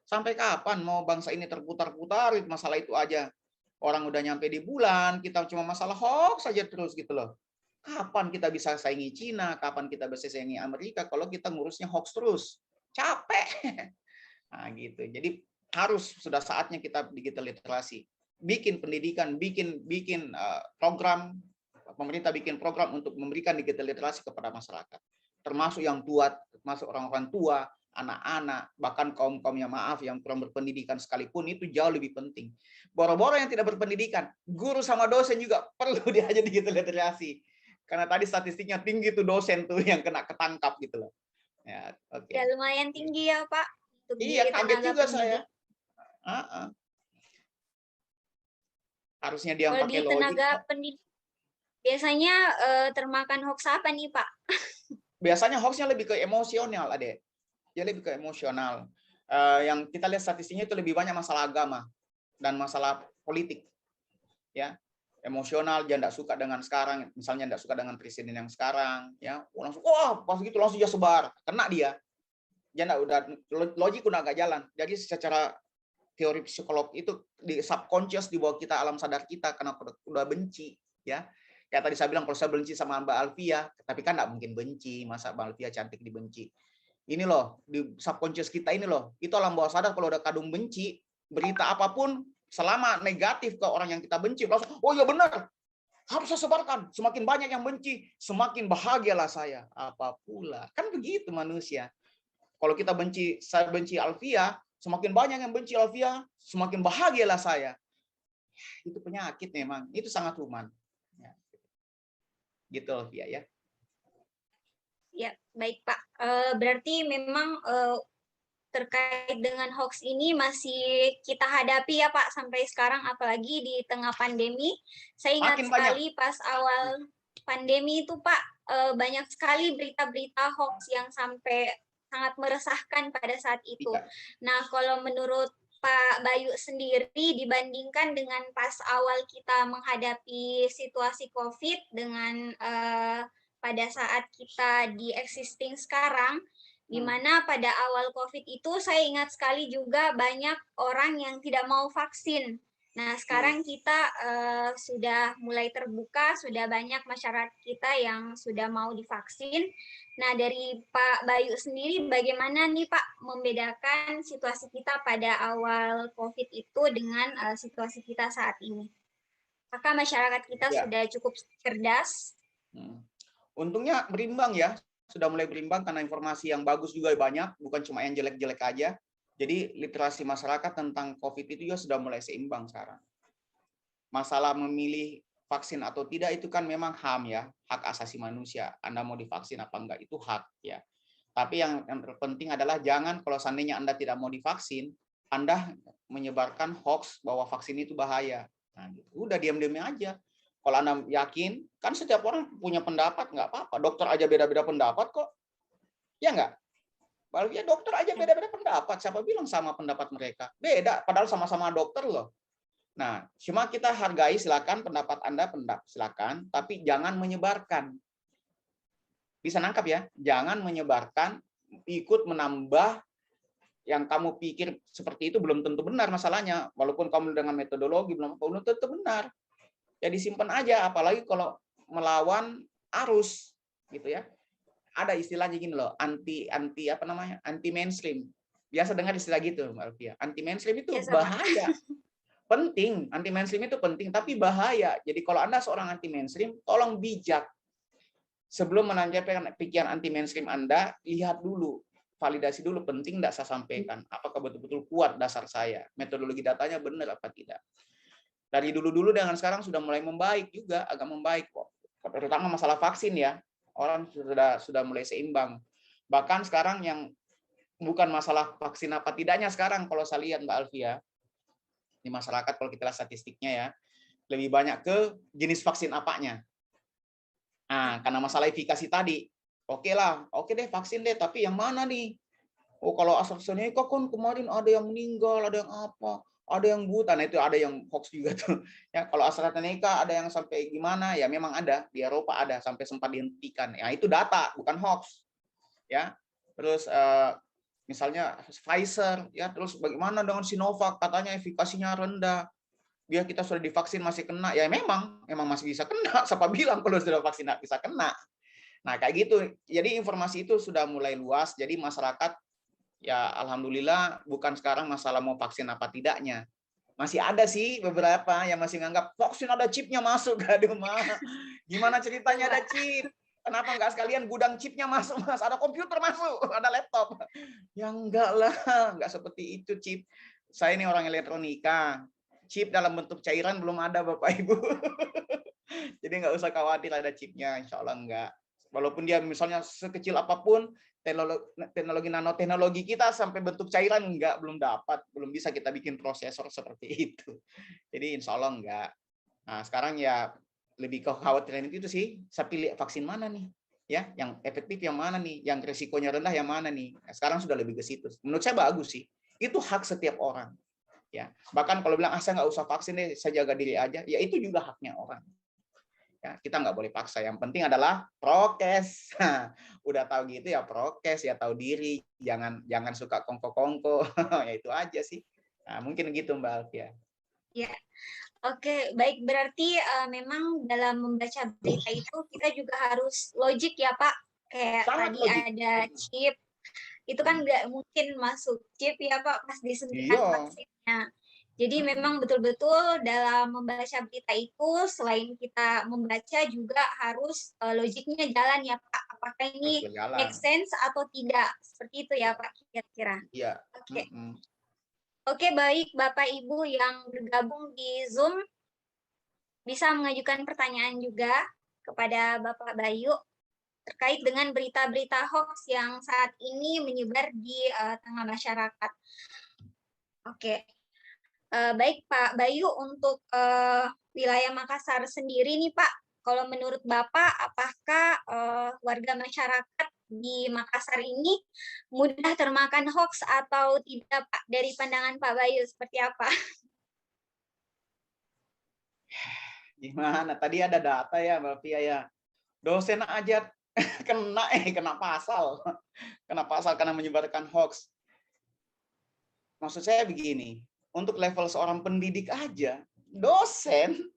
Sampai kapan mau bangsa ini terputar-putar masalah itu aja? Orang udah nyampe di bulan, kita cuma masalah hoax saja terus gitu loh. Kapan kita bisa saingi Cina? Kapan kita bisa saingi Amerika kalau kita ngurusnya hoax terus? Capek. Nah, gitu. Jadi harus sudah saatnya kita digital literasi. Bikin pendidikan, bikin program, pemerintah bikin program untuk memberikan digital literasi kepada masyarakat. Termasuk yang tua, termasuk orang-orang tua, anak-anak, bahkan kaum-kaum yang maaf yang kurang berpendidikan sekalipun itu jauh lebih penting. Boro-boro yang tidak berpendidikan, guru sama dosen juga perlu diajar digital literasi. Karena tadi statistiknya tinggi tuh dosen tuh yang kena ketangkap gitu loh. Ya, oke. Ya lumayan tinggi ya Pak. Iya, kaget juga saya. Harusnya dia yang pakai logik. Tenaga pendidik biasanya termakan hoax apa nih Pak? Biasanya hoaxnya lebih ke emosional, Adek. Dia lebih ke emosional. Yang kita lihat statistiknya itu lebih banyak masalah agama dan masalah politik. Ya, emosional, dia tidak suka dengan sekarang, misalnya tidak suka dengan presiden yang sekarang, ya langsung, pas gitu langsung dia sebar, kena dia. Dia udah logik udah nggak jalan. Jadi secara teori psikolog itu di subconscious di bawah kita, alam sadar kita karena udah benci, ya. Kayak tadi saya bilang kalau saya benci sama Mbak Alfia, tapi kan nggak mungkin benci, masa Mbak Alfia cantik dibenci. Ini loh, di subconscious kita ini loh, itu alam bawah sadar kalau udah kadung benci, berita apapun selama negatif ke orang yang kita benci, langsung, oh ya benar, harus saya sebarkan. Semakin banyak yang benci, semakin bahagialah saya. Apa pula, kan begitu manusia. Kalau kita benci, saya benci Alfia, semakin banyak yang benci Alfia, semakin bahagialah saya. Itu penyakit memang, itu sangat human. Ya. Gitu Alfia ya. Ya, baik Pak. Berarti memang terkait dengan hoax ini masih kita hadapi ya Pak sampai sekarang, apalagi di tengah pandemi. Saya ingat sekali pas awal pandemi itu Pak, banyak sekali berita-berita hoax yang sampai sangat meresahkan pada saat itu. Nah, kalau menurut Pak Bayu sendiri dibandingkan dengan pas awal kita menghadapi situasi COVID dengan pada saat kita di existing sekarang, di mana pada awal COVID itu saya ingat sekali juga banyak orang yang tidak mau vaksin. Nah, sekarang kita sudah mulai terbuka, sudah banyak masyarakat kita yang sudah mau divaksin. Nah, dari Pak Bayu sendiri, bagaimana nih Pak membedakan situasi kita pada awal COVID itu dengan situasi kita saat ini? Apakah masyarakat kita sudah cukup cerdas? Untungnya berimbang ya, sudah mulai berimbang karena informasi yang bagus juga banyak, bukan cuma yang jelek-jelek aja. Jadi literasi masyarakat tentang COVID itu juga sudah mulai seimbang sekarang. Masalah memilih vaksin atau tidak itu kan memang HAM ya, hak asasi manusia. Anda mau divaksin apa enggak itu hak ya. Tapi yang terpenting adalah jangan kalau seandainya Anda tidak mau divaksin, Anda menyebarkan hoax bahwa vaksin itu bahaya. Nah, gitu. Udah diam-diam aja. Kalau Anda yakin, kan setiap orang punya pendapat, nggak apa-apa. Dokter aja beda-beda pendapat kok. Ya nggak? Ya dokter aja beda-beda pendapat. Siapa bilang sama pendapat mereka? Beda, padahal sama-sama dokter loh. Nah, cuma kita hargai, silakan pendapat Anda, silakan, tapi jangan menyebarkan. Bisa nangkap ya? Jangan menyebarkan, ikut menambah yang kamu pikir seperti itu belum tentu benar masalahnya. Walaupun kamu dengan metodologi belum tentu benar. Ya disimpan aja, apalagi kalau melawan arus gitu ya. Ada istilahnya gini loh, anti apa namanya? Anti mainstream. Biasa dengar istilah gitu, Mbak Alfia. Anti mainstream itu Biasa, Pak. bahaya. Penting, anti mainstream itu penting, tapi bahaya. Jadi kalau Anda seorang anti mainstream, tolong bijak. Sebelum menancapkan pikiran anti mainstream Anda, lihat dulu, validasi dulu, penting tidak saya sampaikan. Apakah betul-betul kuat dasar saya? Metodologi datanya benar apa tidak? Dari dulu-dulu dengan sekarang sudah mulai membaik juga, agak membaik kok. Terutama masalah vaksin ya, orang sudah mulai seimbang. Bahkan sekarang yang bukan masalah vaksin apa tidaknya sekarang, kalau saya lihat Mbak Alfia, di masyarakat kalau kita lihat statistiknya ya, lebih banyak ke jenis vaksin apanya. Nah, karena masalah efikasi tadi, oke deh vaksin deh, tapi yang mana nih? Oh, kalau AstraZeneca kan kemarin ada yang meninggal, ada yang apa, ada yang buta, nah itu ada yang hoax juga tuh. Ya, kalau AstraZeneca ada yang sampai gimana, ya memang ada, di Eropa ada sampai sempat dihentikan. Ya, itu data, bukan hoax. Ya. Terus misalnya Pfizer, ya, terus bagaimana dengan Sinovac, katanya efikasinya rendah. Biar kita sudah divaksin masih kena, ya memang masih bisa kena. Siapa bilang kalau sudah vaksin bisa kena? Nah, kayak gitu. Jadi informasi itu sudah mulai luas. Jadi masyarakat, ya alhamdulillah bukan sekarang masalah mau vaksin apa tidaknya. Masih ada sih beberapa yang masih nganggap vaksin ada chipnya masuk. Aduh, mah. Gimana ceritanya ada chip? Kenapa nggak sekalian gudang chipnya masuk, Mas? Ada komputer masuk, ada laptop. Ya enggak lah, nggak seperti itu chip. Saya ini orang elektronika. Chip dalam bentuk cairan belum ada, Bapak Ibu. Jadi nggak usah khawatir ada chipnya, insya Allah enggak. Walaupun dia misalnya sekecil apapun, teknologi nanoteknologi kita sampai bentuk cairan enggak, belum dapat, belum bisa kita bikin prosesor seperti itu. Jadi insya Allah enggak. Nah sekarang ya lebih kekhawatiran itu sih, saya pilih vaksin mana nih? Ya, yang efektif yang mana nih? Yang risikonya rendah yang mana nih? Nah, sekarang sudah lebih ke situ. Menurut saya bagus sih. Itu hak setiap orang. Ya, bahkan kalau bilang saya nggak usah vaksin deh, saya jaga diri aja, ya itu juga haknya orang. Ya, kita nggak boleh paksa. Yang penting adalah prokes. Udah tahu gitu ya prokes, ya tahu diri, jangan suka kongko-kongko. Ya itu aja sih. Nah, mungkin gitu Mbak Alfia. Ya, oke, baik. Berarti memang dalam membaca berita itu kita juga harus logik ya, Pak. Kayak Sangat tadi logik. ada chip, itu kan nggak mungkin masuk chip ya Pak pas disuntikan Iya. vaksinnya. Jadi memang betul-betul dalam membaca berita itu selain kita membaca juga harus logiknya jalan ya Pak. Apakah Harus ini make berjalan. sense atau tidak? Seperti itu ya Pak kira-kira. Iya. Oke. Oke, baik Bapak Ibu yang bergabung di Zoom bisa mengajukan pertanyaan juga kepada Bapak Bayu terkait dengan berita-berita hoax yang saat ini menyebar di tengah masyarakat. Oke, baik Pak Bayu, untuk wilayah Makassar sendiri nih Pak, kalau menurut Bapak, apakah warga masyarakat di Makassar ini mudah termakan hoax atau tidak Pak? Dari pandangan Pak Bayu seperti apa? Gimana? Tadi ada data ya Mbak Fia ya. Dosen aja kena pasal. Kena pasal karena menyebarkan hoax. Maksud saya begini, untuk level seorang pendidik aja, dosen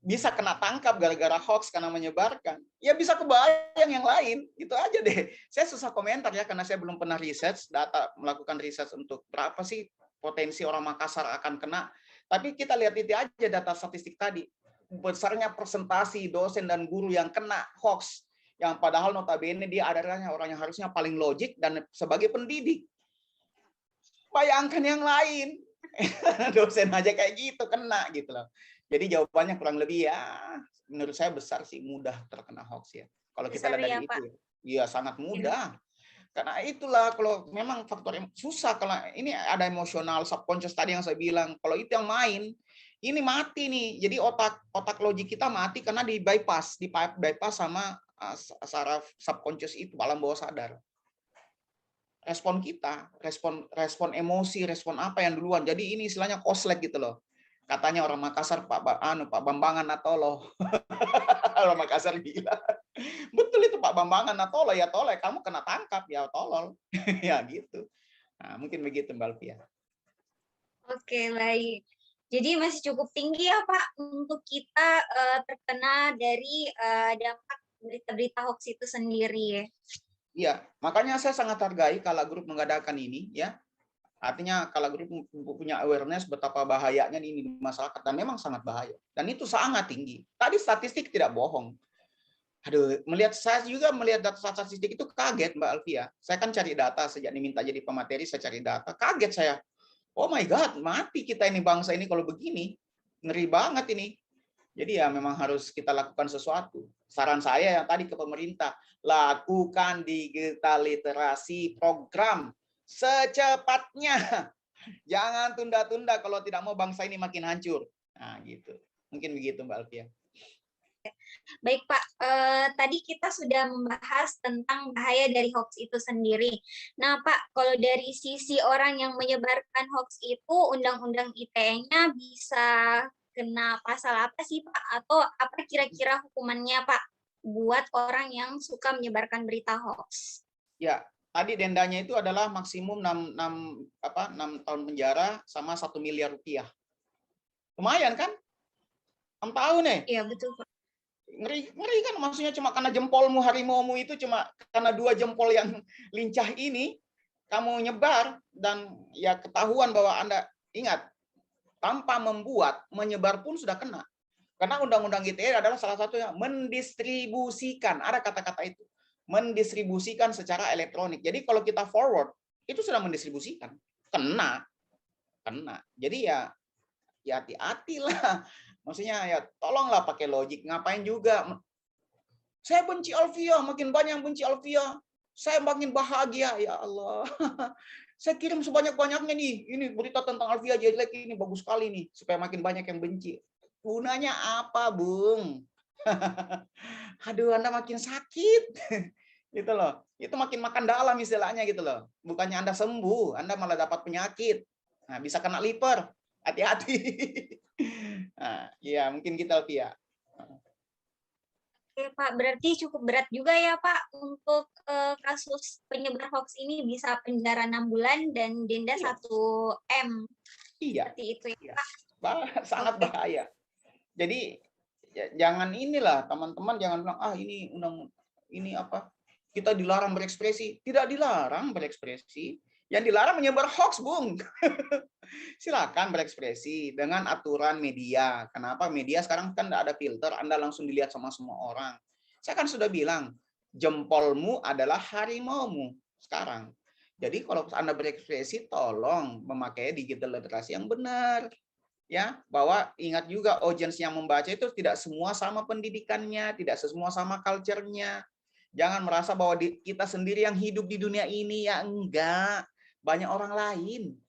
bisa kena tangkap gara-gara hoax karena menyebarkan. Ya bisa kebayang yang lain, itu aja deh. Saya susah komentar ya karena saya belum pernah melakukan riset untuk berapa sih potensi orang Makassar akan kena. Tapi kita lihat itu aja data statistik tadi. Besarnya presentasi dosen dan guru yang kena hoax, yang padahal notabene dia adalah orang yang harusnya paling logik dan sebagai pendidik. Bayangkan yang lain. Dosen aja kayak gitu kena gitu loh. Jadi jawabannya kurang lebih ya, menurut saya besar sih, mudah terkena hoax ya. Kalau kita Besar lihat ya, dari Pak. itu, ya sangat Ya. mudah. Karena itulah kalau memang faktor susah, kalau ini ada emosional, subconscious tadi yang saya bilang. Kalau itu yang main, ini mati nih. Jadi otak logik kita mati karena di bypass sama saraf subconscious itu, alam bawah sadar. Respon kita, respon emosi, respon apa yang duluan. Jadi ini istilahnya koslek gitu loh. Katanya orang Makassar, Pak Bambangan Natolo. Orang Makassar gila. Betul itu Pak Bambangan Natolo, ya tolol, kamu kena tangkap ya tolol. Ya gitu. Nah, mungkin begitu Mbak Alfia. Oke, baik. Jadi masih cukup tinggi ya Pak untuk kita terkena dari dampak berita-berita hoax itu sendiri. Iya, makanya saya sangat hargai kalau grup mengadakan ini ya. Artinya kalau grup punya awareness betapa bahayanya ini di masyarakat, dan memang sangat bahaya. Dan itu sangat tinggi. Tadi statistik tidak bohong. Aduh, saya juga melihat data statistik itu kaget Mbak Alfia. Saya kan cari data sejak diminta jadi pemateri, saya cari data. Kaget saya. Oh my God, mati kita ini bangsa ini kalau begini. Ngeri banget ini. Jadi ya memang harus kita lakukan sesuatu. Saran saya yang tadi ke pemerintah, lakukan digital literasi program secepatnya. Jangan tunda-tunda kalau tidak mau bangsa ini makin hancur. Nah, gitu. Mungkin begitu Mbak Alfia. Baik Pak, tadi kita sudah membahas tentang bahaya dari hoax itu sendiri. Nah Pak, kalau dari sisi orang yang menyebarkan hoax itu, Undang-Undang ITE-nya bisa kena pasal apa sih Pak? Atau apa kira-kira hukumannya Pak buat orang yang suka menyebarkan berita hoax? Ya, tadi dendanya itu adalah maksimum 6 tahun penjara sama 1 miliar rupiah. Lumayan kan? 6 tahun nih. Iya betul Pak. Ngeri kan, maksudnya cuma karena jempolmu, harimaumu itu cuma karena 2 jempol yang lincah ini kamu nyebar, dan ya ketahuan bahwa Anda, ingat, tanpa membuat, menyebar pun sudah kena. Karena Undang-Undang ITE adalah salah satunya mendistribusikan, ada kata-kata itu, mendistribusikan secara elektronik. Jadi kalau kita forward, itu sudah mendistribusikan, kena. Jadi ya hati-hatilah. Maksudnya ya tolonglah pakai logik. Ngapain juga? Saya benci Alfia, makin banyak yang benci Alfia. Saya makin bahagia, ya Allah. Saya kirim sebanyak-banyaknya nih. Ini berita tentang Alfia jelek ini bagus sekali nih, supaya makin banyak yang benci. Gunanya apa, Bung? Aduh, Anda makin sakit. Gitu loh. Itu makin makan dalam istilahnya gitu loh. Bukannya Anda sembuh, Anda malah dapat penyakit. Nah, bisa kena liver. Hati-hati. Nah, ya mungkin kita Alfia. Oke Pak, berarti cukup berat juga ya Pak untuk kasus penyebar hoax ini, bisa penjara 6 bulan dan denda Iya. 1 M. Iya. Seperti itu ya Iya. Pak. Sangat Oke. bahaya. Jadi jangan inilah teman-teman, jangan bilang ini apa? Kita dilarang berekspresi. Tidak dilarang berekspresi. Yang dilarang menyebar hoax, Bung. Silakan berekspresi dengan aturan media. Kenapa? Media sekarang kan tidak ada filter, Anda langsung dilihat sama semua orang. Saya kan sudah bilang, jempolmu adalah harimaumu sekarang. Jadi kalau Anda berekspresi, tolong memakai digital literasi yang benar. Ya, bahwa ingat juga audiens yang membaca itu tidak semua sama pendidikannya, tidak semua sama culture-nya. Jangan merasa bahwa kita sendiri yang hidup di dunia ini, ya enggak. Banyak orang lain.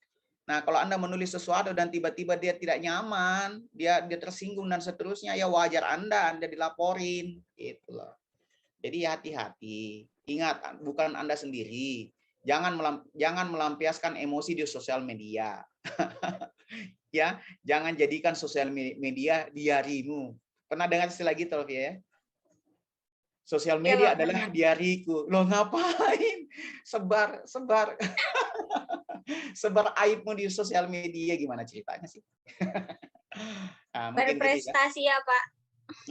Nah, kalau Anda menulis sesuatu dan tiba-tiba dia tidak nyaman, dia tersinggung dan seterusnya, ya wajar Anda dilaporin, gitu loh. Jadi hati-hati. Ingat, bukan Anda sendiri. Jangan melampiaskan emosi di sosial media. Ya, jangan jadikan sosial media diarimu. Pernah dengar istilah gitu, ya? Sosial Iya media Pak, adalah benar. diariku. Loh, ngapain? Sebar sebar aibmu di sosial media, gimana ceritanya sih? Nah, mungkin gitu ya. Berprestasi ya Pak,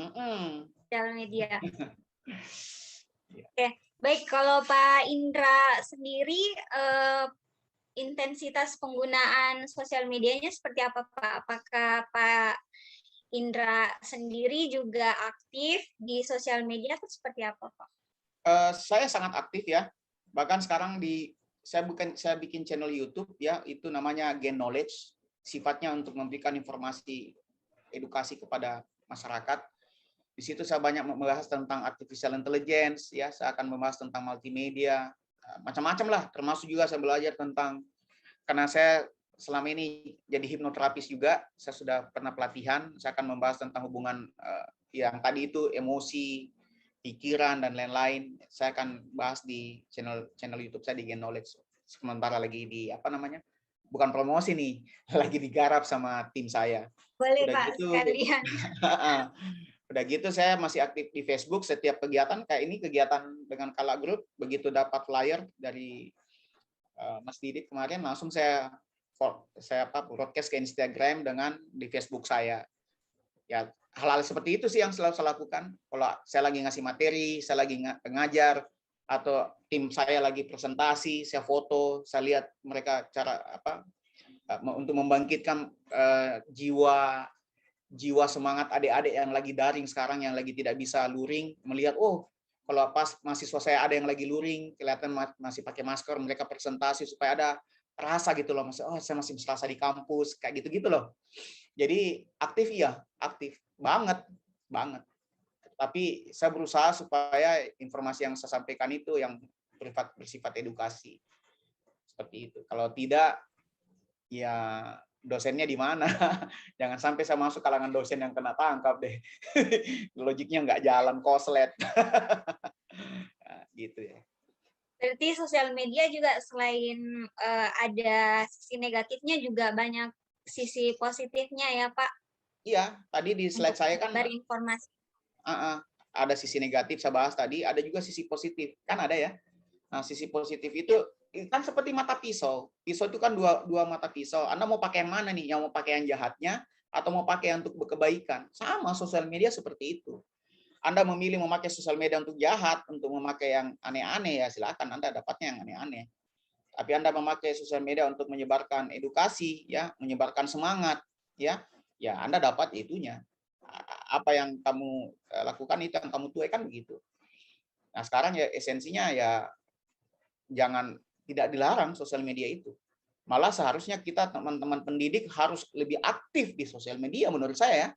Mm-mm. sosial media. Ya. Oke, baik. Kalau Pak Indra sendiri, intensitas penggunaan sosial medianya seperti apa Pak? Apakah Pak Indra sendiri juga aktif di sosial media atau seperti apa Pak? Saya sangat aktif ya. Bahkan sekarang saya bikin channel YouTube ya, itu namanya Gain Knowledge. Sifatnya untuk memberikan informasi edukasi kepada masyarakat. Di situ saya banyak membahas tentang artificial intelligence, ya, saya akan membahas tentang multimedia, macam-macam lah, termasuk juga saya belajar tentang, karena saya selama ini jadi hipnoterapis juga, saya sudah pernah pelatihan, saya akan membahas tentang hubungan yang tadi itu emosi, pikiran dan lain-lain. Saya akan bahas di channel YouTube saya di Gain Knowledge. Sementara lagi di apa namanya? Bukan promosi nih, lagi digarap sama tim saya. Boleh Udah Pak, gitu, sekalian. udah gitu saya masih aktif di Facebook. Setiap kegiatan kayak ini, kegiatan dengan Kala Group, begitu dapat flyer dari Mas Didit kemarin, langsung saya broadcast ke Instagram dengan di Facebook saya. Ya, hal-hal seperti itu sih yang selalu saya lakukan. Kalau saya lagi ngasih materi, saya lagi ngajar, atau tim saya lagi presentasi, saya foto, saya lihat mereka cara untuk membangkitkan jiwa semangat adik-adik yang lagi daring sekarang, yang lagi tidak bisa luring, melihat, oh, kalau pas mahasiswa saya ada yang lagi luring, kelihatan masih pakai masker, mereka presentasi supaya ada rasa gitu loh, oh saya masih serasa di kampus, kayak gitu-gitu loh. Jadi aktif, ya, aktif banget, banget. Tapi saya berusaha supaya informasi yang saya sampaikan itu yang bersifat edukasi. Seperti itu. Kalau tidak, ya dosennya di mana? Jangan sampai saya masuk kalangan dosen yang kena tangkap deh. Logiknya nggak jalan, koslet. Nah, gitu ya. Berarti sosial media juga selain ada sisi negatifnya juga banyak sisi positifnya ya Pak? Iya, tadi di slide Untuk saya kan menyebar informasi. ada sisi negatif saya bahas tadi, ada juga sisi positif. Kan ada ya. Nah, sisi positif itu kan seperti mata pisau. Pisau itu kan dua mata pisau. Anda mau pakai yang mana nih? Yang mau pakai yang jahatnya atau mau pakai yang untuk kebaikan? Sama sosial media seperti itu. Anda memilih memakai sosial media untuk jahat, untuk memakai yang aneh-aneh, ya silakan Anda dapatnya yang aneh-aneh. Tapi Anda memakai sosial media untuk menyebarkan edukasi, ya, menyebarkan semangat, ya Anda dapat itunya. Apa yang kamu lakukan itu yang kamu tuai, kan begitu. Nah, sekarang ya esensinya ya jangan, tidak dilarang sosial media itu. Malah seharusnya kita teman-teman pendidik harus lebih aktif di sosial media menurut saya.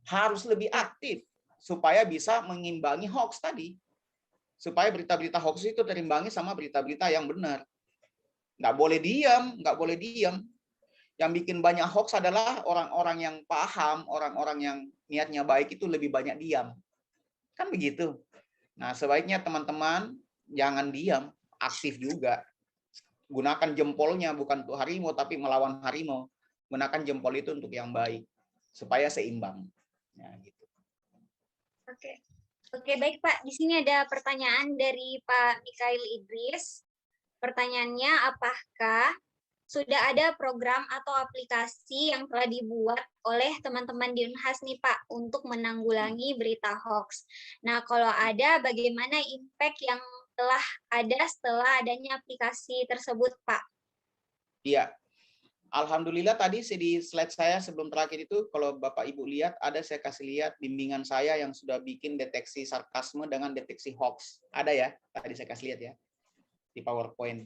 Harus lebih aktif supaya bisa mengimbangi hoax tadi. Supaya berita-berita hoax itu terimbangi sama berita-berita yang benar. Nggak boleh diam, nggak boleh diam. Yang bikin banyak hoax adalah orang-orang yang paham, orang-orang yang niatnya baik itu lebih banyak diam. Kan begitu. Nah, sebaiknya teman-teman jangan diam, aktif juga. Gunakan jempolnya bukan untuk harimau, tapi melawan harimau. Gunakan jempol itu untuk yang baik, supaya seimbang. Ya, gitu. Oke, baik Pak. Di sini ada pertanyaan dari Pak Mikail Idris. Pertanyaannya, apakah sudah ada program atau aplikasi yang telah dibuat oleh teman-teman di Unhas nih Pak untuk menanggulangi berita hoax? Nah, kalau ada, bagaimana impact yang telah ada setelah adanya aplikasi tersebut Pak? Iya, alhamdulillah tadi di slide saya sebelum terakhir itu, kalau Bapak Ibu lihat, ada saya kasih lihat bimbingan saya yang sudah bikin deteksi sarkasme dengan deteksi hoax. Ada ya, tadi saya kasih lihat ya, di PowerPoint.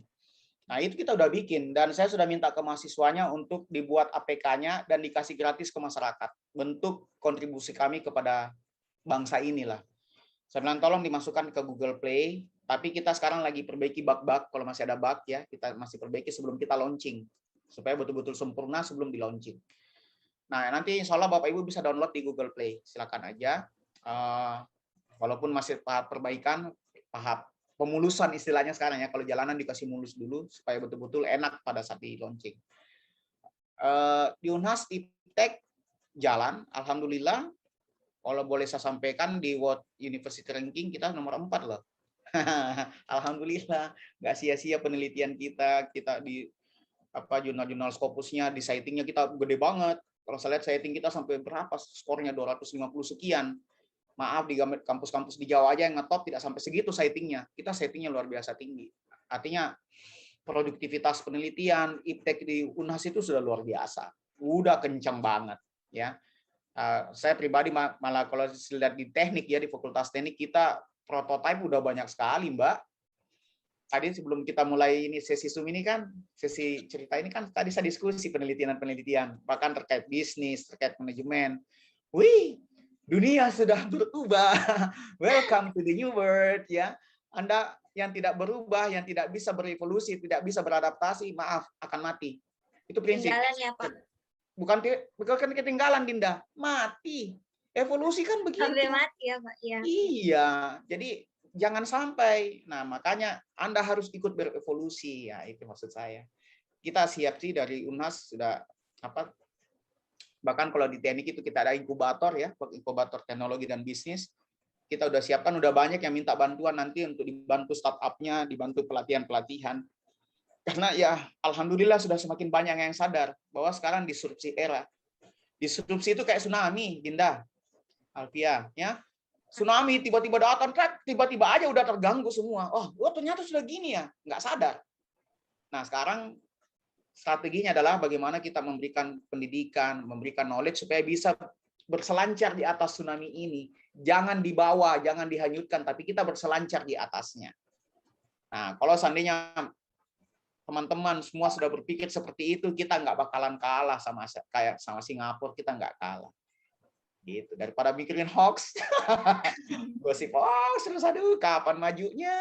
Nah, itu kita udah bikin, dan saya sudah minta ke mahasiswanya untuk dibuat APK-nya dan dikasih gratis ke masyarakat. Bentuk kontribusi kami kepada bangsa inilah. Saya bilang tolong dimasukkan ke Google Play, tapi kita sekarang lagi perbaiki bug-bug, kalau masih ada bug ya, kita masih perbaiki sebelum kita launching, supaya betul-betul sempurna sebelum di launching. Nah, nanti insya Allah Bapak Ibu bisa download di Google Play, silakan aja. Walaupun masih tahap perbaikan, tahap pemulusan istilahnya sekarang ya, kalau jalanan dikasih mulus dulu supaya betul-betul enak pada saat di launching. Di Unhas Iptek jalan, alhamdulillah. Kalau boleh saya sampaikan, di World University Ranking kita nomor 4 loh. Alhamdulillah, nggak sia-sia penelitian kita di jurnal-jurnal Scopusnya, di citingnya kita gede banget. Kalau saya lihat citing kita sampai berapa skornya, 250 sekian. Maaf, di kampus-kampus di Jawa aja yang ngetop tidak sampai segitu citingnya. Kita citingnya luar biasa tinggi. Artinya produktivitas penelitian iptek di Unhas itu sudah luar biasa. Udah kencang banget ya. Saya pribadi malah kalau lihat di teknik ya, di Fakultas Teknik kita prototipe udah banyak sekali, Mbak. tadi sebelum kita mulai ini sesi Zoom ini kan, sesi cerita ini kan tadi saya diskusi penelitian, bahkan terkait bisnis, terkait manajemen. Wih, dunia sudah berubah. Welcome to the new world, ya. Anda yang tidak berubah, yang tidak bisa berevolusi, tidak bisa beradaptasi, maaf, akan mati. Itu prinsip. Ketinggalan ya, Pak. Bukan ketinggalan, Dinda. Mati. Evolusi kan begitu. Sampai mati ya, Pak. Ya. Iya, jadi jangan sampai. Nah, makanya Anda harus ikut berevolusi, ya itu maksud saya. Kita siap sih dari Unhas sudah apa? Bahkan kalau di teknik itu kita ada inkubator ya, inkubator teknologi dan bisnis. Kita udah siapkan, udah banyak yang minta bantuan nanti untuk dibantu startup-nya, dibantu pelatihan-pelatihan. Karena ya alhamdulillah sudah semakin banyak yang sadar bahwa sekarang disrupsi era. Disrupsi itu kayak tsunami, Dinda, Alfia, ya. Tsunami tiba-tiba datang, tiba-tiba aja udah terganggu semua. Oh, ternyata sudah gini ya, nggak sadar. Nah, sekarang strateginya adalah bagaimana kita memberikan pendidikan, memberikan knowledge supaya bisa berselancar di atas tsunami ini. Jangan dibawa, jangan dihanyutkan, tapi kita berselancar di atasnya. Nah, kalau seandainya teman-teman semua sudah berpikir seperti itu, kita nggak bakalan kalah sama Singapura, kita nggak kalah. Gitu, daripada mikirin hoax, gosip hoax terus, aduh kapan majunya,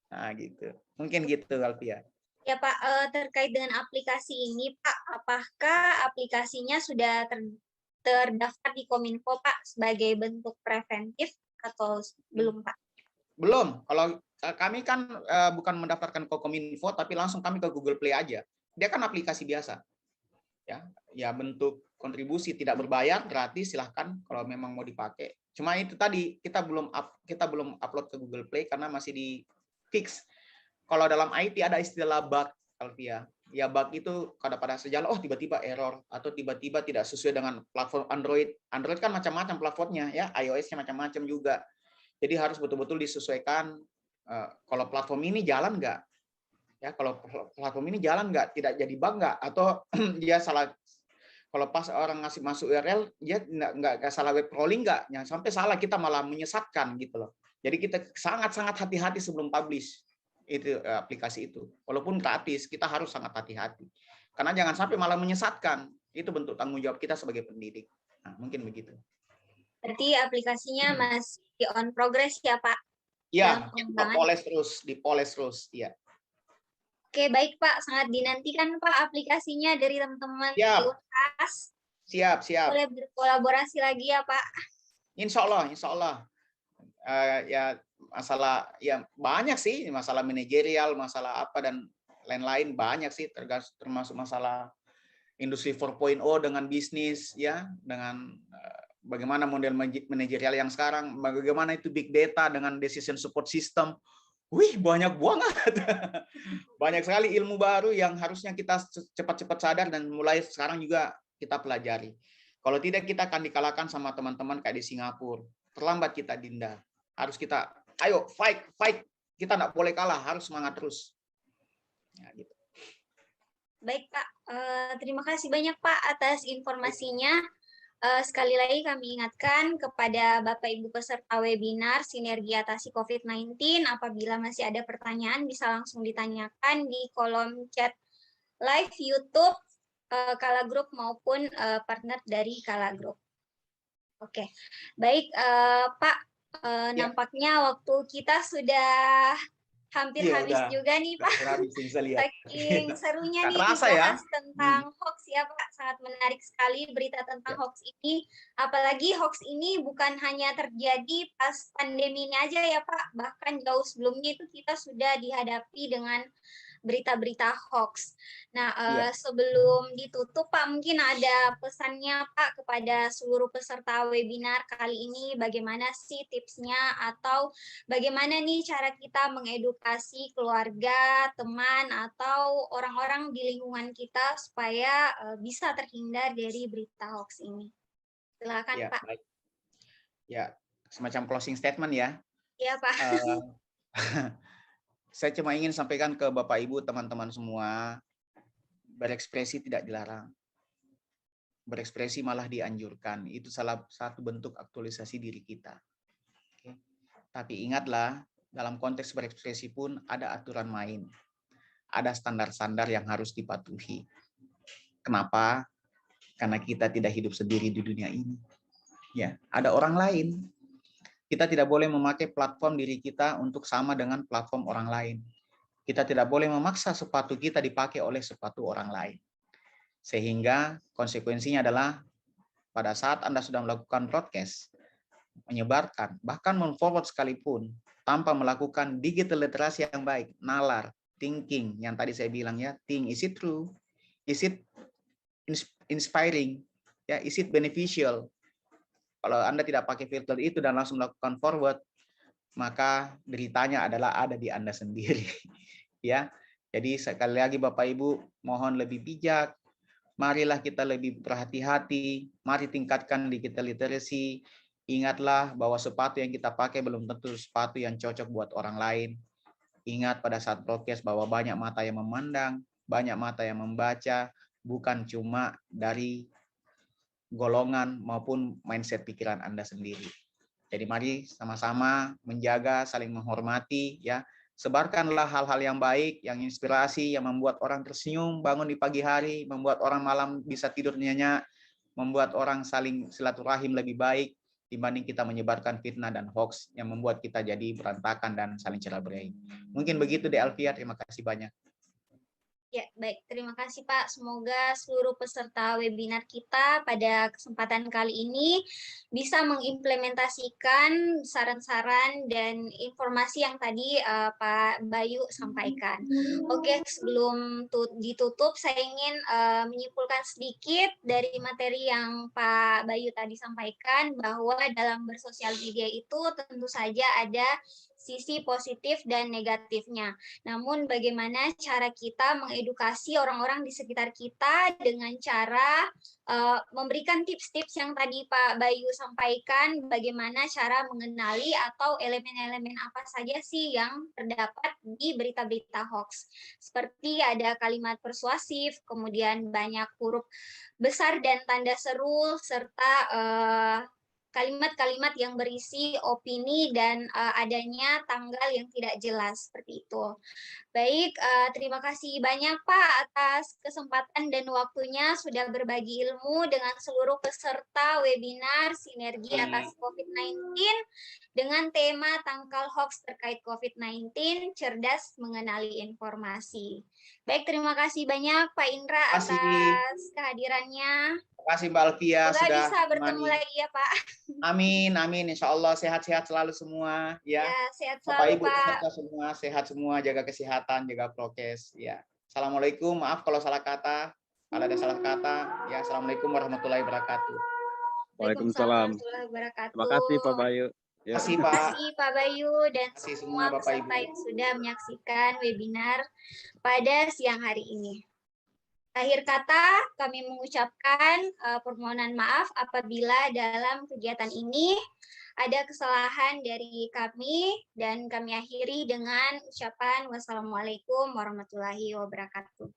nah gitu, mungkin gitu Alfia. Ya Pak, terkait dengan aplikasi ini Pak, apakah aplikasinya sudah terdaftar di Kominfo Pak sebagai bentuk preventif atau belum Pak? Belum, kalau kami kan bukan mendaftarkan ke Kominfo, tapi langsung kami ke Google Play aja. Dia kan aplikasi biasa, ya bentuk kontribusi tidak berbayar, gratis, silahkan kalau memang mau dipakai. Cuma itu tadi kita belum upload ke Google Play karena masih di fix. Kalau dalam IT ada istilah bug, Alfia. Ya bug itu pada sejalan, tiba-tiba error atau tiba-tiba tidak sesuai dengan platform Android. Android kan macam-macam platformnya, ya iOS-nya macam-macam juga. Jadi harus betul-betul disesuaikan. Kalau platform ini jalan nggak? Ya kalau platform ini jalan nggak? Tidak jadi bug nggak? Atau dia salah? Kalau pas orang ngasih masuk URL, dia nggak salah web crawling nggak? Yang sampai salah kita malah menyesatkan gitu loh. Jadi kita sangat-sangat hati-hati sebelum publish itu aplikasi itu. Walaupun gratis, kita harus sangat hati-hati. Karena jangan sampai malah menyesatkan. Itu bentuk tanggung jawab kita sebagai pendidik. Nah, mungkin begitu. Berarti aplikasinya masih on progress ya Pak? Ya, dipoles terus, ya. Oke, baik Pak, sangat dinantikan Pak aplikasinya dari teman-teman di UNHAS. Siap. Boleh berkolaborasi lagi ya Pak? Insya Allah. Ya masalah ya banyak sih, masalah manajerial, masalah apa dan lain-lain banyak sih, termasuk masalah industri 4.0 dengan bisnis, ya, dengan bagaimana model manajerial yang sekarang, bagaimana itu big data dengan decision support system. Wih, banyak banget. Banyak sekali ilmu baru yang harusnya kita cepat-cepat sadar dan mulai sekarang juga kita pelajari. Kalau tidak, kita akan dikalahkan sama teman-teman kayak di Singapura. Terlambat kita, Dinda. Harus kita, ayo, fight. Kita nggak boleh kalah, harus semangat terus. Ya, gitu. Baik, Pak. Terima kasih banyak, Pak, atas informasinya. Sekali lagi kami ingatkan kepada Bapak Ibu peserta webinar Sinergi Atasi COVID-19, apabila masih ada pertanyaan bisa langsung ditanyakan di kolom chat live YouTube Kala Group maupun partner dari Kala Group. Oke, baik Pak, nampaknya waktu kita sudah hampir habis juga nih Pak. Saking serunya nih dibahas tentang hoax ya Pak, sangat menarik sekali berita tentang hoax ini. Apalagi hoax ini bukan hanya terjadi pas pandemi ini aja ya Pak, bahkan jauh sebelumnya itu kita sudah dihadapi dengan berita-berita hoax. Nah, sebelum ditutup Pak, mungkin ada pesannya Pak kepada seluruh peserta webinar kali ini, bagaimana sih tipsnya atau bagaimana nih cara kita mengedukasi keluarga, teman, atau orang-orang di lingkungan kita supaya bisa terhindar dari berita hoax ini. Silakan Pak. Baik. Ya, semacam closing statement ya. Iya Pak. Saya cuma ingin sampaikan ke Bapak Ibu, teman-teman semua, berekspresi tidak dilarang. Berekspresi malah dianjurkan. Itu salah satu bentuk aktualisasi diri kita. Oke. Tapi ingatlah dalam konteks berekspresi pun ada aturan main. Ada standar-standar yang harus dipatuhi. Kenapa? Karena kita tidak hidup sendiri di dunia ini. Ya, ada orang lain. Kita tidak boleh memakai platform diri kita untuk sama dengan platform orang lain. Kita tidak boleh memaksa sepatu kita dipakai oleh sepatu orang lain. Sehingga konsekuensinya adalah pada saat Anda sudah melakukan broadcast, menyebarkan, bahkan men-forward sekalipun, tanpa melakukan digital literasi yang baik, nalar, thinking, yang tadi saya bilang ya, think, is it true? Is it inspiring? Ya, is it beneficial? Kalau Anda tidak pakai filter itu dan langsung melakukan forward, maka beritanya adalah ada di Anda sendiri. Ya, jadi sekali lagi Bapak Ibu, mohon lebih bijak. Marilah kita lebih berhati-hati. Mari tingkatkan digital literacy. Ingatlah bahwa sepatu yang kita pakai belum tentu sepatu yang cocok buat orang lain. Ingat pada saat broadcast bahwa banyak mata yang memandang, banyak mata yang membaca, bukan cuma dari golongan maupun mindset pikiran Anda sendiri. Jadi mari sama-sama menjaga, saling menghormati, ya. Sebarkanlah hal-hal yang baik, yang inspirasi, yang membuat orang tersenyum, bangun di pagi hari, membuat orang malam bisa tidur nyenyak, membuat orang saling silaturahim lebih baik dibanding kita menyebarkan fitnah dan hoax yang membuat kita jadi berantakan dan saling cerai-berai. Mungkin begitu deh Alfia, terima kasih banyak. Ya, baik. Terima kasih Pak. Semoga seluruh peserta webinar kita pada kesempatan kali ini bisa mengimplementasikan saran-saran dan informasi yang tadi Pak Bayu sampaikan. Oke, sebelum ditutup, saya ingin menyimpulkan sedikit dari materi yang Pak Bayu tadi sampaikan, bahwa dalam bersosial media itu tentu saja ada sisi positif dan negatifnya. Namun bagaimana cara kita mengedukasi orang-orang di sekitar kita dengan cara memberikan tips-tips yang tadi Pak Bayu sampaikan, bagaimana cara mengenali atau elemen-elemen apa saja sih yang terdapat di berita-berita hoax. Seperti ada kalimat persuasif, kemudian banyak huruf besar dan tanda seru, serta kalimat-kalimat yang berisi opini dan adanya tanggal yang tidak jelas, seperti itu. Baik, terima kasih banyak Pak atas kesempatan dan waktunya sudah berbagi ilmu dengan seluruh peserta webinar Sinergi Atas COVID-19 dengan tema tangkal hoax terkait COVID-19, cerdas mengenali informasi. Baik, terima kasih banyak Pak Indra atas kehadirannya. Terima kasih Mbak Alfia sudah bisa bertemu lagi ya Pak. Amin, amin. Insya Allah sehat-sehat selalu semua. Ya, sehat Bapak selalu Ibu Pak. peserta semua sehat semua, jaga kesehatan, jaga prokes. Ya, assalamualaikum. Maaf kalau salah kata. Kalau ada salah kata, ya assalamualaikum warahmatullahi wabarakatuh. Waalaikumsalam. Terima kasih Pak Bayu. Terima kasih Terima kasih Pak Bayu dan semua Bapak peserta Ibu yang sudah menyaksikan webinar pada siang hari ini. Akhir kata, kami mengucapkan permohonan maaf apabila dalam kegiatan ini ada kesalahan dari kami, dan kami akhiri dengan ucapan wassalamualaikum warahmatullahi wabarakatuh.